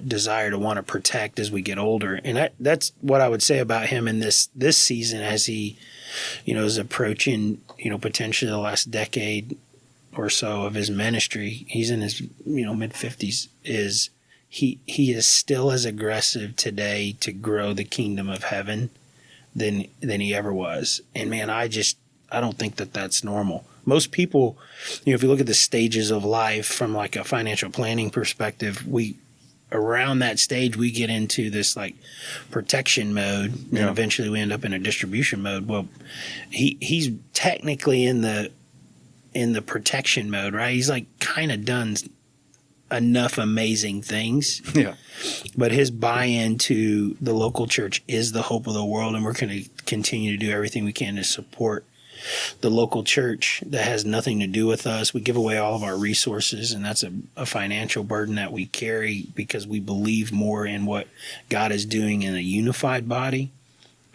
S1: desire to want to protect as we get older. And that's what I would say about him in this season, as he, is approaching, potentially the last decade or so of his ministry. He's in his, mid-50s. He is still as aggressive today to grow the kingdom of heaven than he ever was. And man, I don't think that that's normal. Most people, if you look at the stages of life from like a financial planning perspective, around that stage, we get into this like protection mode, and eventually we end up in a distribution mode. Well, he's technically in the protection mode, right? He's like kind of done enough amazing things.
S3: Yeah.
S1: But his buy-in to the local church is the hope of the world, and we're going to continue to do everything we can to support the local church that has nothing to do with us. We give away all of our resources, and that's a financial burden that we carry because we believe more in what God is doing in a unified body.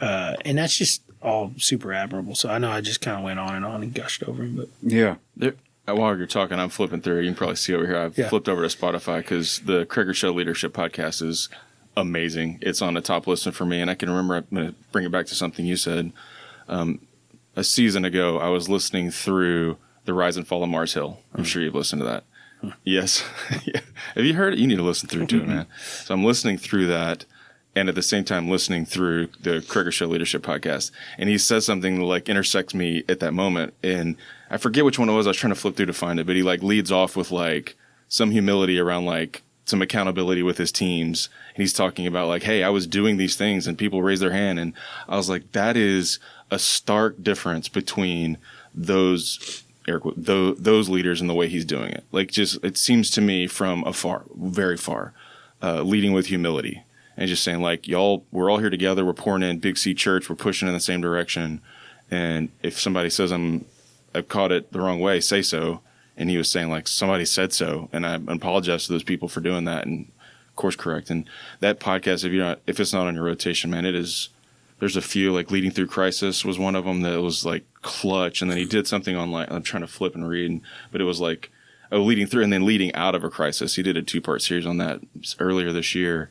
S1: And that's just all super admirable. So I know I just kind of went on and gushed over him. But
S3: Yeah.
S2: While you're talking, I'm flipping through. You can probably see over here. I've flipped over to Spotify because the Krager Show Leadership Podcast is amazing. It's on the top listen for me. And I can remember, I'm going to bring it back to something you said. A season ago, I was listening through The Rise and Fall of Mars Hill. I'm sure you've listened to that. Yes. Yeah. Have you heard it? You need to listen through to it, man. So I'm listening through that, and at the same time listening through the Krager Show Leadership Podcast. And he says something that like intersects me at that moment. And I forget which one it was. I was trying to flip through to find it, but he like leads off with like some humility around like some accountability with his teams. And he's talking about like, hey, I was doing these things and people raised their hand. And I was like, that is a stark difference between those leaders and the way he's doing it. Like, just, it seems to me from afar, very far, leading with humility and just saying like, y'all, we're all here together. We're pouring in Big C Church. We're pushing in the same direction. And if somebody says I've caught it the wrong way, say so. And he was saying like, somebody said so. And I apologize to those people for doing that and course correct. And that podcast, if it's not on your rotation, man, it is. There's a few, like Leading Through Crisis was one of them that was like clutch. And then he did something online. I'm trying to flip and read, but it was like leading through and then leading out of a crisis. He did a 2-part series on that earlier this year.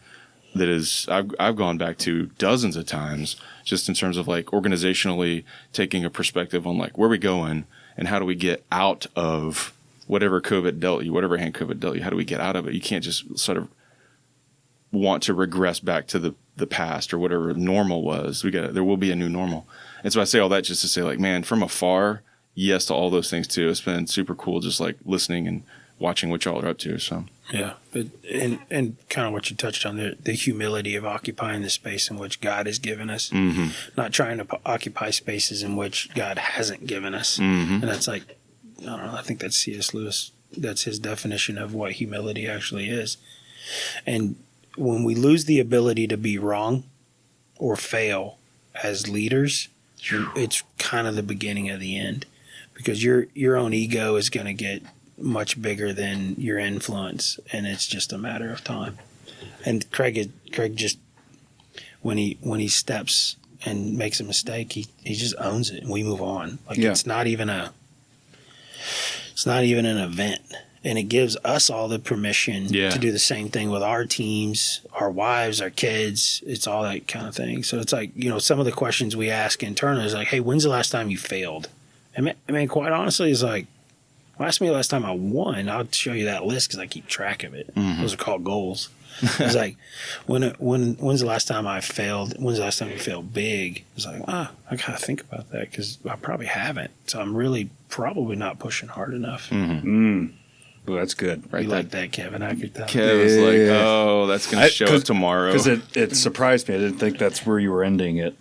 S2: That is, I've gone back to dozens of times, just in terms of like organizationally taking a perspective on like where we going and how do we get out of whatever COVID dealt you, whatever hand COVID dealt you. How do we get out of it? You can't just sort of want to regress back to the past or whatever normal was. There will be a new normal. And so I say all that just to say like, man, from afar, yes to all those things too. It's been super cool just like listening and watching what y'all are up to. So
S1: yeah, but and kind of what you touched on, the humility of occupying the space in which God has given us, not trying to occupy spaces in which God hasn't given us. And that's like, I don't know, I think that's C.S. Lewis. That's his definition of what humility actually is. And when we lose the ability to be wrong or fail as leaders, it's kind of the beginning of the end, because your own ego is going to get much bigger than your influence, and it's just a matter of time. And Craig just when he steps and makes a mistake, he just owns it, and we move on. Like it's not even an event. And it gives us all the permission to do the same thing with our teams, our wives, our kids. It's all that kind of thing. So it's like, some of the questions we ask internally is like, hey, when's the last time you failed? I mean, quite honestly, it's like, ask me the last time I won. I'll show you that list because I keep track of it. Those are called goals. It's like, when's the last time I failed? When's the last time you failed big? It's like, I got to think about that because I probably haven't. So I'm really probably not pushing hard enough.
S3: Well, that's good.
S1: Right, you like that, Kevin? I could tell.
S2: Kev was like, "Oh, that's going to show up tomorrow."
S3: Because it surprised me. I didn't think that's where you were ending it.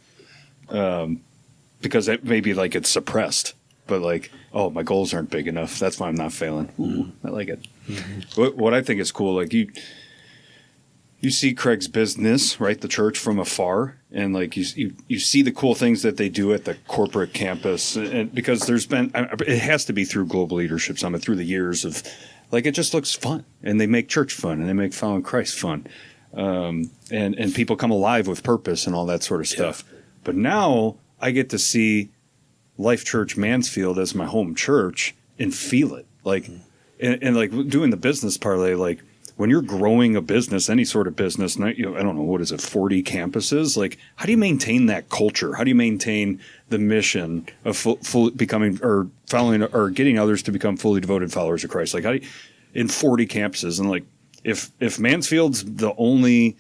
S3: Because it maybe like it's suppressed, but like, oh, my goals aren't big enough. That's why I'm not failing. Ooh, I like it. What I think is cool, like you see Craig's business, right? The church from afar, and like you see the cool things that they do at the corporate campus, and because it has to be through Global Leadership Summit, through the years of, like, it just looks fun, and they make church fun, and they make following Christ fun, and people come alive with purpose and all that sort of stuff. But now I get to see Life.Church Mansfield as my home church and feel it, like, and like doing the business parlay, like. When you're growing a business, any sort of business, I don't know, what is it, 40 campuses? Like, how do you maintain that culture? How do you maintain the mission of full becoming or following or getting others to become fully devoted followers of Christ? Like, how do you, in 40 campuses? And like, if Mansfield's the only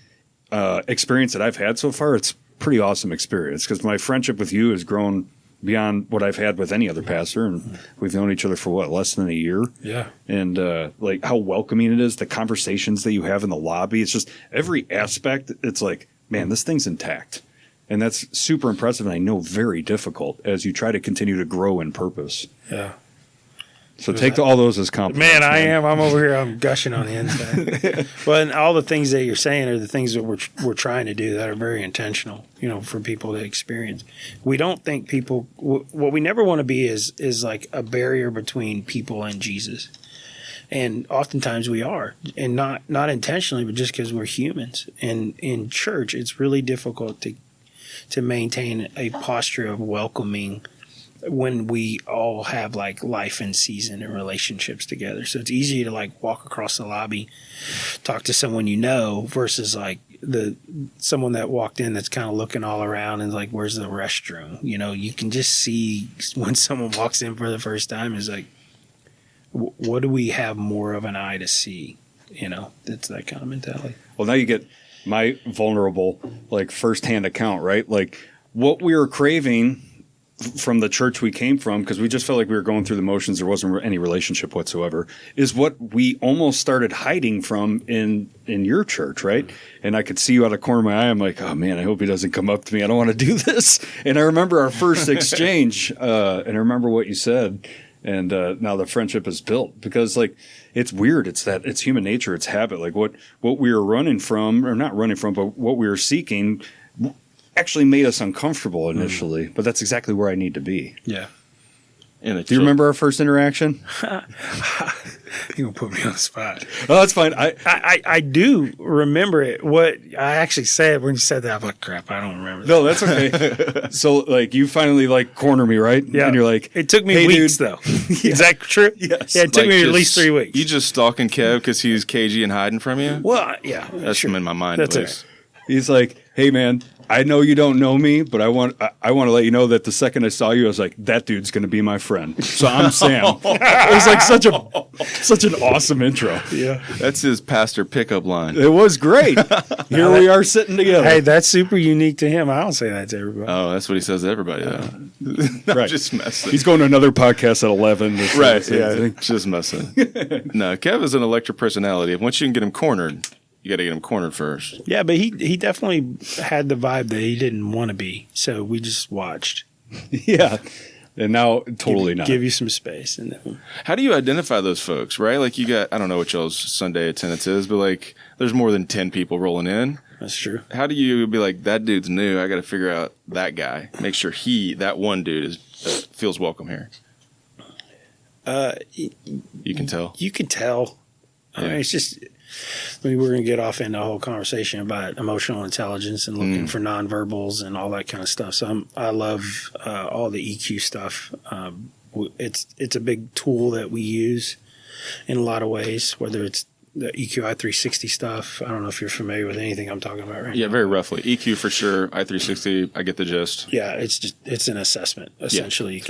S3: experience that I've had so far, it's a pretty awesome experience because my friendship with you has grown beyond what I've had with any other pastor, and we've known each other for less than a year.
S1: Yeah.
S3: And like how welcoming it is, the conversations that you have in the lobby. It's just every aspect. It's like, man, this thing's intact, and that's super impressive. And I know very difficult as you try to continue to grow in purpose.
S1: Yeah.
S3: So take all those as compliments.
S1: Man, I am. I'm over here. I'm gushing on the inside. Well, and all the things that you're saying are the things that we're trying to do that are very intentional, for people to experience. We don't think people – what we never want to be is like a barrier between people and Jesus. And oftentimes we are, and not intentionally, but just because we're humans. And in church, it's really difficult to maintain a posture of welcoming when we all have like life and season and relationships together. So it's easy to like walk across the lobby, talk to someone versus like someone that walked in that's kind of looking all around and like, where's the restroom? You can just see when someone walks in for the first time is like, what do we have more of an eye to see? That's that kind of mentality.
S3: Well, now you get my vulnerable, like firsthand account, right? Like what we were craving from the church we came from, because we just felt like we were going through the motions. There wasn't any relationship whatsoever, is what we almost started hiding from in your church, right? And I could see you out of the corner of my eye. I'm like, oh man, I hope he doesn't come up to me. I don't want to do this. And I remember our first exchange, and I remember what you said. And now the friendship is built because, like, it's weird. It's human nature. It's habit. Like what we were running from, or not running from, but what we were seeking actually made us uncomfortable initially. But that's exactly where I need to be.
S1: Yeah.
S3: Do you remember our first interaction?
S1: You're going to put me on the spot.
S3: Oh, that's fine.
S1: I do remember it. What I actually said when you said that, I'm like, crap, I don't remember that.
S3: No, that's okay. So, like, you finally, like, corner me, right?
S1: Yeah.
S3: And you're like,
S1: it took me
S3: hey,
S1: weeks,
S3: dude.
S1: though. Is that true?
S3: Yes.
S1: Yeah, it took me at least 3 weeks.
S2: You just stalking Kev because he's cagey and hiding from you?
S1: Well, yeah.
S2: That's in my mind.
S1: That's
S2: at least.
S3: He's like, hey, man, I know you don't know me, but I want to let you know that the second I saw you, I was like, that dude's going to be my friend. So I'm Sam. It was like such an awesome intro.
S1: Yeah.
S2: That's his pastor pickup line.
S3: It was great. Here we are sitting together.
S1: Hey, that's super unique to him. I don't say that to everybody.
S2: Oh, that's what he says to everybody, though.
S3: Right.
S2: Just messing.
S3: He's going to another podcast at 11.
S2: Right. Yeah. Just messing. No, Kev is an electric personality. Once you can get him cornered, you got to get him cornered first.
S1: Yeah, but he definitely had the vibe that he didn't want to be. So we just watched.
S3: Yeah. And now totally not.
S1: Give you some space. And then,
S2: how do you identify those folks, right? Like you got, I don't know what y'all's Sunday attendance is, but like there's more than 10 people rolling in.
S1: That's true.
S2: How do you be like, that dude's new, I got to figure out that guy. Make sure that one dude feels welcome here. You can tell.
S1: You can tell. I mean, it's just... we're going to get off into a whole conversation about emotional intelligence and looking for nonverbals and all that kind of stuff. So I love all the EQ stuff. It's a big tool that we use in a lot of ways, whether it's the EQ i360 stuff. I don't know if you're familiar with anything I'm talking about right now.
S2: Yeah, very roughly. EQ for sure. i360, I get the gist.
S1: Yeah, it's an assessment. Essentially,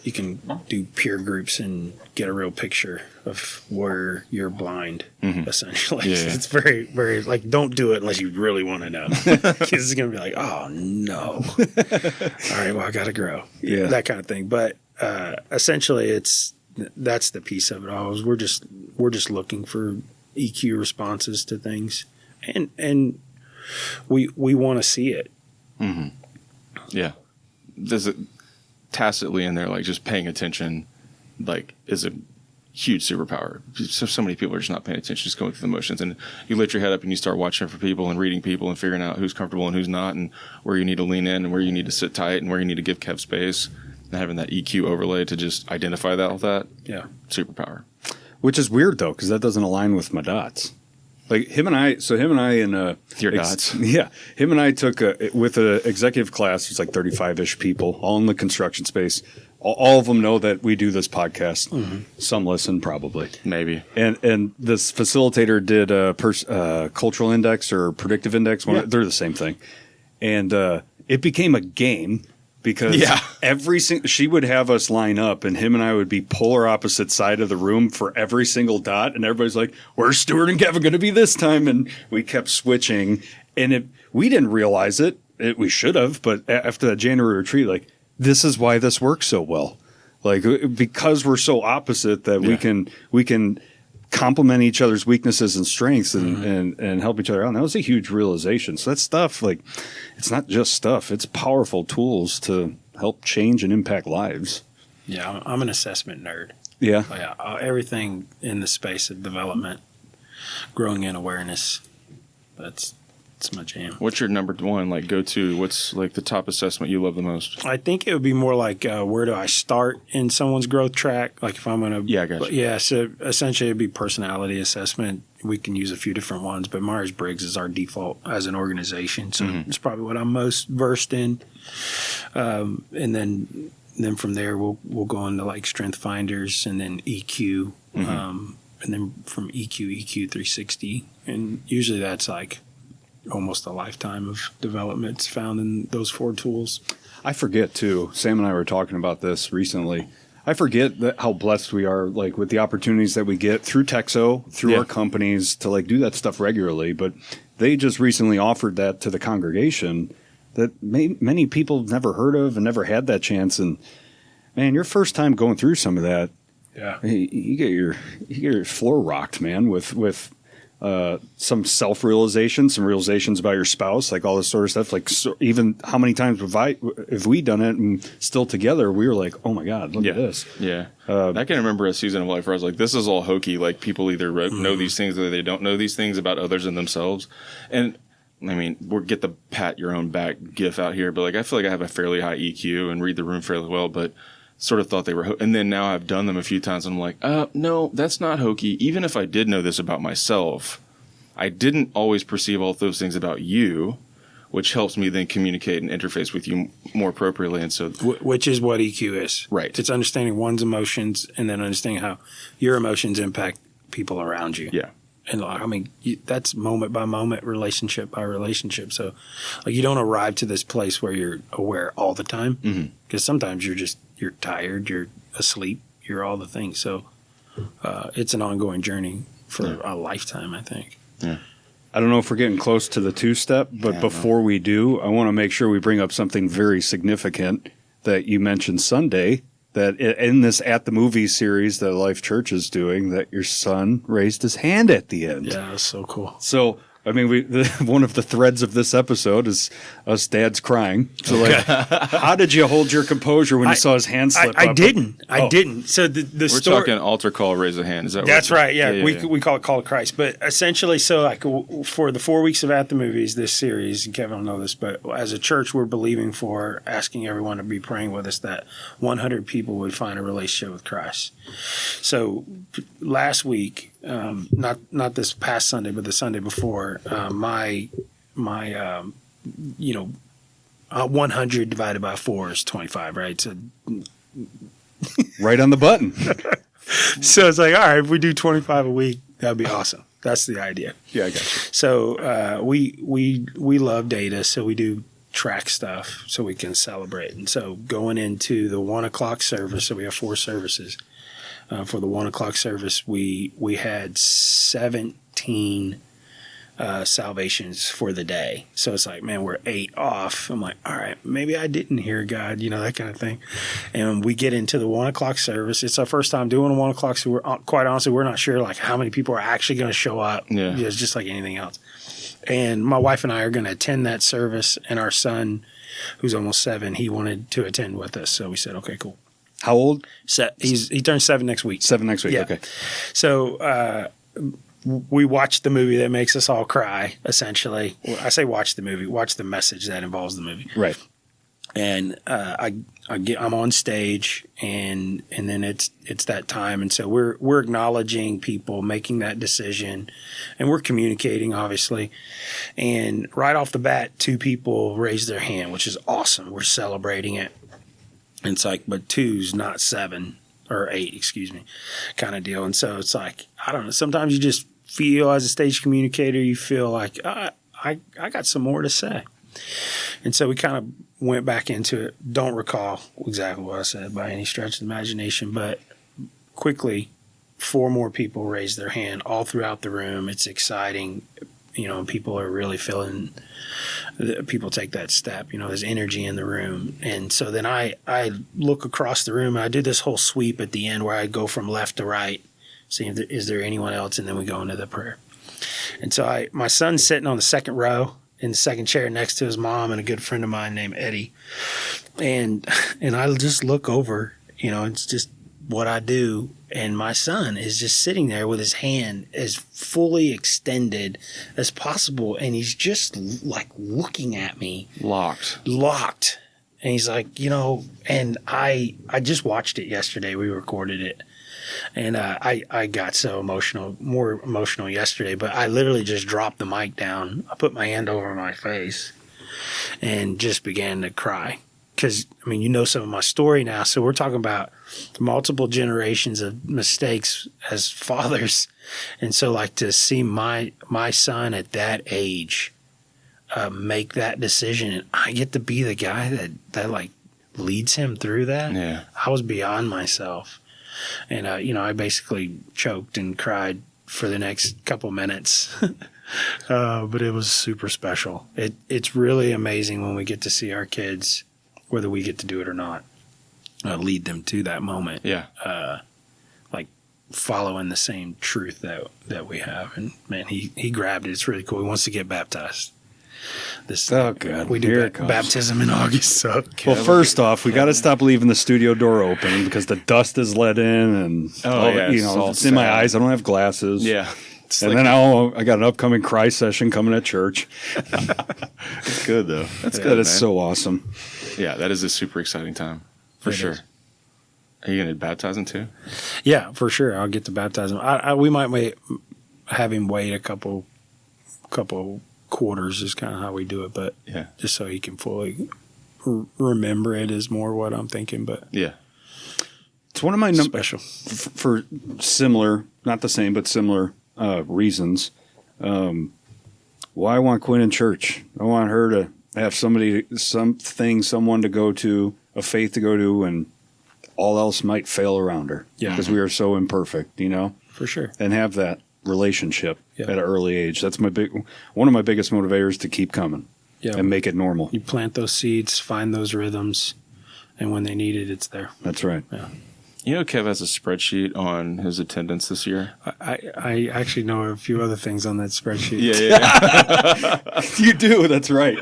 S1: you can do peer groups and get a real picture of where you're blind, essentially. Yeah. It's very, very, like, don't do it unless you really want to know. Because it's going to be like, oh, no. All right, well, I got to grow. Yeah. That kind of thing. But essentially, that's the piece of it all. Is we're just looking for EQ responses to things, and we want to see it.
S2: Mm-hmm. Yeah. Does it tacitly in there, like just paying attention, like is a huge superpower. So many people are just not paying attention, just going through the motions. And you lift your head up and you start watching for people and reading people and figuring out who's comfortable and who's not, and where you need to lean in and where you need to sit tight and where you need to give Kev space. And having that EQ overlay to just identify that with that, superpower.
S3: Which is weird though, because that doesn't align with my dots. Like him and I and
S2: your dots,
S3: yeah. Him and I took with an executive class. It's like 35-ish people, all in the construction space. All of them know that we do this podcast. Mm-hmm. Some listen, probably,
S2: maybe.
S3: And this facilitator did a cultural index or predictive index. They're the same thing, and it became a game. Because she would have us line up, and him and I would be polar opposite side of the room for every single dot, and everybody's like, "Where's Stewart and Kevin going to be this time?" And we kept switching, and we didn't realize it. We should have, but after that January retreat, like this is why this works so well, like because we're so opposite that we can complement each other's weaknesses and strengths and help each other out. And that was a huge realization. So that stuff, like, it's not just stuff. It's powerful tools to help change and impact lives.
S1: Yeah, I'm an assessment nerd.
S3: Yeah.
S1: Everything in the space of development, growing in awareness. That's my jam.
S2: What's your number one, like, go-to? What's, like, the top assessment you love the most?
S1: I think it would be more like, where do I start in someone's growth track? Like, if I'm going to...
S2: Yeah, I got you.
S1: Yeah, so essentially it'd be personality assessment. We can use a few different ones, but Myers-Briggs is our default as an organization. So it's probably what I'm most versed in. And then from there, we'll go into, like, Strength Finders and then EQ. And then from EQ 360. And usually that's, like, almost a lifetime of developments found in those 4 tools.
S3: I forget too. Sam and I were talking about this recently. I forget how blessed we are, like, with the opportunities that we get through Texo, through our companies, to, like, do that stuff regularly. But they just recently offered that to the congregation that many people have never heard of and never had that chance. And man, your first time going through some of that, you get your floor rocked, man, with some self-realization, some realizations about your spouse, like all this sort of stuff. Like, so even how many times have we done it, and still together we were like, oh my God, look at this.
S2: Yeah. I can remember a season of life where I was like, this is all hokey. Like, people either know these things or they don't know these things about others and themselves. And I mean, we'll get the pat your own back gif out here, but, like, I feel like I have a fairly high EQ and read the room fairly well, but sort of thought they were and then now I've done them a few times and I'm like, no, that's not hokey. Even if I did know this about myself, I didn't always perceive all those things about you, which helps me then communicate and interface with you more appropriately. And so,
S1: which is what EQ is,
S2: right?
S1: It's understanding one's emotions and then understanding how your emotions impact people around you.
S2: Yeah.
S1: And I mean, that's moment by moment, relationship by relationship. So, like, you don't arrive to this place where you're aware all the time, because sometimes you're tired, you're asleep, you're all the things. So, it's an ongoing journey for a lifetime, I think.
S2: Yeah.
S3: I don't know if we're getting close to the 2-step, but before we do, I want to make sure we bring up something very significant that you mentioned Sunday, that in this At the Movies series that Life.Church is doing, that your son raised his hand at the end.
S1: Yeah, that's so cool.
S3: So, I mean, one of the threads of this episode is us dads crying. So, like, how did you hold your composure when you saw his hand slip up?
S1: I didn't. So the
S2: we're
S1: story,
S2: talking altar call, raise a hand. Is that
S1: that's right? Yeah,
S2: yeah.
S1: We call it Call of Christ. But essentially, so, like, for the 4 weeks of At the Movies, this series, and Kevin will know this, but as a church, we're believing for asking everyone to be praying with us that 100 people would find a relationship with Christ. So last week, not this past Sunday, but the Sunday before, my 100 divided by 4 is 25, right? So
S3: right on the button.
S1: So it's like, all right, if we do 25 a week, that'd be awesome. That's the idea.
S3: Yeah, I got you.
S1: So we love data, so we do track stuff so we can celebrate. And so going into the 1 o'clock service, so we have 4 services. For the 1 o'clock service, we had 17 salvations for the day. So it's like, man, we're 8 off. I'm like, all right, maybe I didn't hear God, that kind of thing. And we get into the 1 o'clock service. It's our first time doing a 1 o'clock, so we're quite honestly, we're not sure, like, how many people are actually going to show up.
S2: Yeah.
S1: It's just like anything else. And my wife and I are going to attend that service, and our son, who's almost 7, he wanted to attend with us. So we said, okay, cool.
S3: How old?
S1: He turns 7 next week.
S3: 7 next week,
S1: yeah.
S3: Okay.
S1: So we watched the movie that makes us all cry, essentially. I say watch the movie, watch the message that involves the movie.
S3: Right.
S1: And I'm on stage, and then it's that time, and so we're acknowledging people making that decision, and we're communicating, obviously. And right off the bat, 2 people raised their hand, which is awesome. We're celebrating it. And it's like, but 2's not 7 or 8, excuse me, kind of deal. And so it's like, I don't know. Sometimes you just feel, as a stage communicator, you feel like I got some more to say. And so we kind of went back into it. Don't recall exactly what I said by any stretch of the imagination, but quickly 4 more people raised their hand all throughout the room. It's exciting, and people are really feeling. People take that step. There's energy in the room, and so then I look across the room. And I do this whole sweep at the end where I go from left to right, seeing is there anyone else, and then we go into the prayer. And so my son's sitting on the second row, in the second chair next to his mom and a good friend of mine named Eddie. And I just look over, it's just what I do. And my son is just sitting there with his hand as fully extended as possible. And he's just like looking at me. Locked. And he's like, and I just watched it yesterday. We recorded it. And I got so more emotional yesterday. But I literally just dropped the mic down. I put my hand over my face and just began to cry. Because, some of my story now. So we're talking about multiple generations of mistakes as fathers. And so, to see my son at that age make that decision, and I get to be the guy that leads him through that.
S2: Yeah.
S1: I was beyond myself. And, I basically choked and cried for the next couple minutes. But it was super special. It's really amazing when we get to see our kids, whether we get to do it or not, lead them to that moment.
S2: Yeah.
S1: Following the same truth that we have. And man, he grabbed it. It's really cool. He wants to get baptized.
S3: God.
S1: We do baptism in August. So.
S3: Well, first off, we got to stop leaving the studio door open because the dust is let in and it's in my eyes. I don't have glasses.
S2: Yeah.
S3: And then I got an upcoming cry session coming at church.
S2: It's good though.
S3: That's good. It's so awesome.
S2: Yeah, that is a super exciting time for sure. Are you going to baptize him too?
S1: Yeah, for sure. I'll get to baptize him. We might have him wait a couple quarters is kind of how we do it, but just so he can fully remember it is more what I'm thinking. But
S3: it's one of my special for similar, not the same, but similar reasons. Why I want Quinn in church? I want her to have someone to go to, a faith to go to, and all else might fail around her. Yeah, because we are so imperfect,
S1: for sure,
S3: and have that relationship at an early age. That's one of my biggest motivators to keep coming and make it normal.
S1: You plant those seeds, find those rhythms, and when they need it, it's there.
S3: That's right.
S1: Yeah.
S2: Kev has a spreadsheet on his attendance this year.
S1: I actually know a few other things on that spreadsheet.
S2: Yeah.
S3: You do. That's right.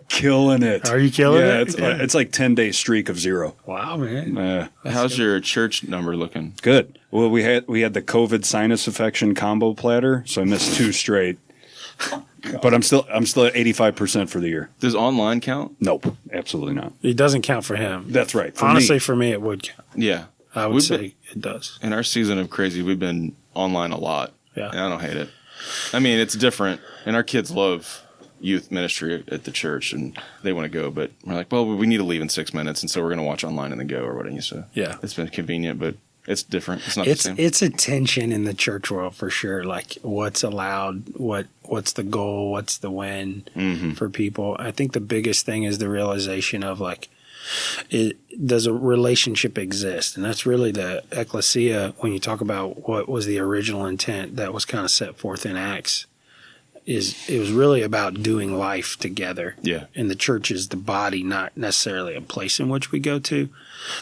S3: Killing it.
S1: Are you killing it?
S3: It's like 10-day streak of 0.
S1: Wow, man.
S2: How's your church number looking?
S3: Good. Well, we had the COVID sinus infection combo platter, so I missed 2 straight. But I'm still at 85% for the year.
S2: Does online count?
S3: Nope, absolutely not.
S1: It doesn't count for him.
S3: That's right.
S1: Honestly, for me, it would count.
S2: Yeah.
S1: I would say it does.
S2: In our season of crazy, we've been online a lot.
S1: Yeah.
S2: And I don't hate it. It's different. And our kids love youth ministry at the church, and they want to go. But we're like, well, we need to leave in 6 minutes, and so we're going to watch online and then go or whatever. So it's been convenient, but it's different. It's not the same.
S1: It's a tension in the church world for sure. Like what's allowed, what's the goal, what's the win for people. I think the biggest thing is the realization of does a relationship exist? And that's really the ecclesia when you talk about what was the original intent that was kind of set forth in Acts. It was really about doing life together.
S2: Yeah.
S1: And the church is the body, not necessarily a place in which we go to.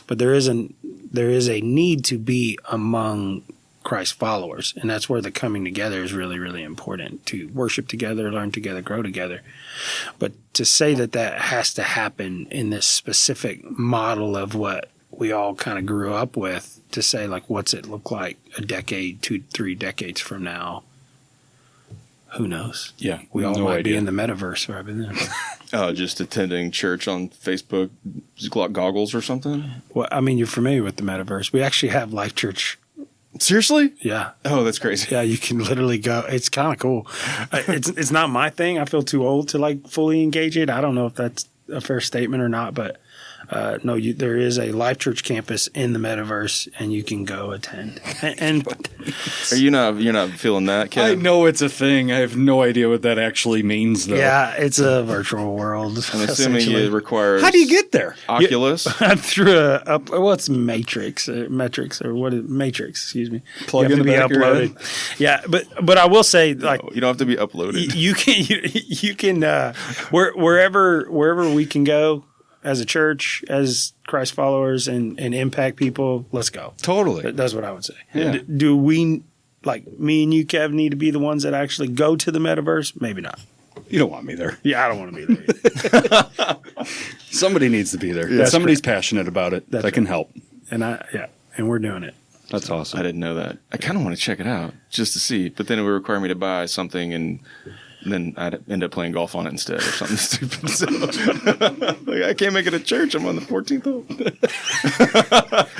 S1: But there is a need to be among Christ followers. And that's where the coming together is really, really important, to worship together, learn together, grow together. But to say that has to happen in this specific model of what we all kind of grew up with, to say what's it look like a decade, 2-3 decades from now? Who knows?
S3: Yeah.
S1: We all might be in the metaverse right there.
S2: Just attending church on Facebook goggles or something?
S1: Well, you're familiar with the metaverse. We actually have Life.Church.
S2: Seriously?
S1: Yeah.
S2: Oh, that's crazy.
S1: Yeah, you can literally go. It's kind of cool. It's not my thing. I feel too old to fully engage it. I don't know if that's a fair statement or not, but no, there is a Life Church campus in the metaverse, and you can go attend. And
S2: are you're not feeling that, Kev?
S3: I know it's a thing. I have no idea what that actually means, though.
S1: Yeah, it's a virtual world.
S2: I'm assuming it requires.
S3: How do you get there?
S2: Oculus.
S1: Through it's Matrix, Matrix. Excuse me.
S3: Plug in the back uploaded.
S1: Yeah, but I will say,
S2: you don't have to be uploaded.
S1: You can wherever we can go as a church, as Christ followers, and impact people. Let's go.
S3: Totally.
S1: That's what I would say.
S3: Yeah.
S1: Do we, me and you, Kev, need to be the ones that actually go to the metaverse? Maybe not.
S3: You don't want me there.
S1: Yeah, I don't want to be there.
S3: Somebody needs to be there. Yeah, somebody's passionate about it. That can help.
S1: And and we're doing it.
S3: That's awesome.
S2: I didn't know that. I kind of want to check it out just to see, but then it would require me to buy something, and then I'd end up playing golf on it instead or something stupid. So, like, I can't make it a church. I'm on the 14th hole.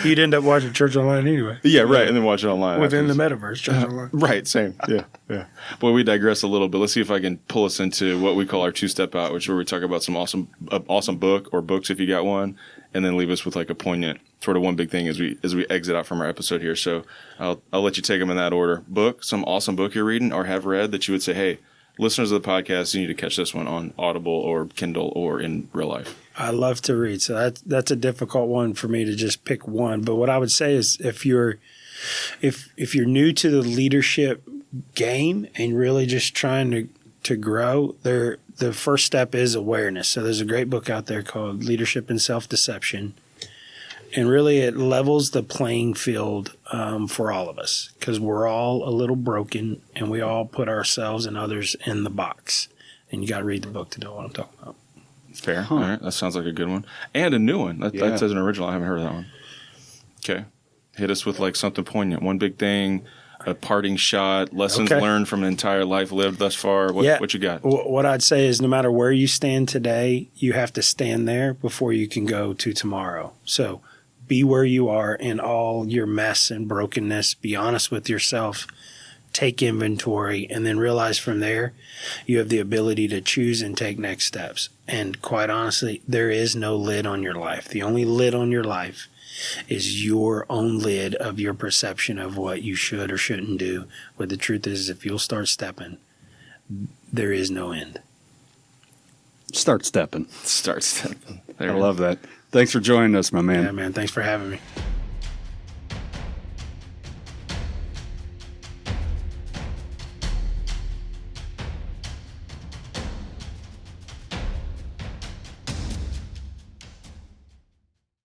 S1: You'd end up watching church online anyway.
S2: Yeah, right. And then watch it online.
S1: Within
S2: afterwards.
S1: the metaverse, church online.
S2: Right, same. Yeah, yeah. Boy, we digress a little bit. Let's see if I can pull us into what we call our two-step out, which is where we talk about some awesome book or books if you got one, and then leave us with like a poignant sort of one big thing as we exit out from our episode here. So I'll let you take them in that order. Book, some awesome book you're reading or have read that you would say, hey, listeners of the podcast, you need to catch this one on Audible or Kindle or in real life.
S1: I love to read, so that's a difficult one for me to just pick one. But what I would say is, if you're new to the leadership game and really just trying to grow, the first step is awareness. So there's a great book out there called Leadership and Self-Deception, and really it levels the playing field for all of us, because we're all a little broken and we all put ourselves and others in the box. And you got to read the book to know what I'm talking about.
S2: Fair. All right. That sounds like a good one. And a new one. That says an original. I haven't heard of that one. Okay. Hit us with like something poignant. One big thing, a parting shot, lessons learned from an entire life lived thus far. What you got?
S1: What I'd say is, no matter where you stand today, you have to stand there before you can go to tomorrow. So be where you are in all your mess and brokenness. Be honest with yourself. Take inventory, and then realize from there you have the ability to choose and take next steps. And quite honestly, there is no lid on your life. The only lid on your life is your own lid of your perception of what you should or shouldn't do. But the truth is, if you'll start stepping, there is no end.
S3: Start stepping.
S2: Start stepping.
S3: I love that. Thanks for joining us, my man.
S1: Yeah, man. Thanks for having me.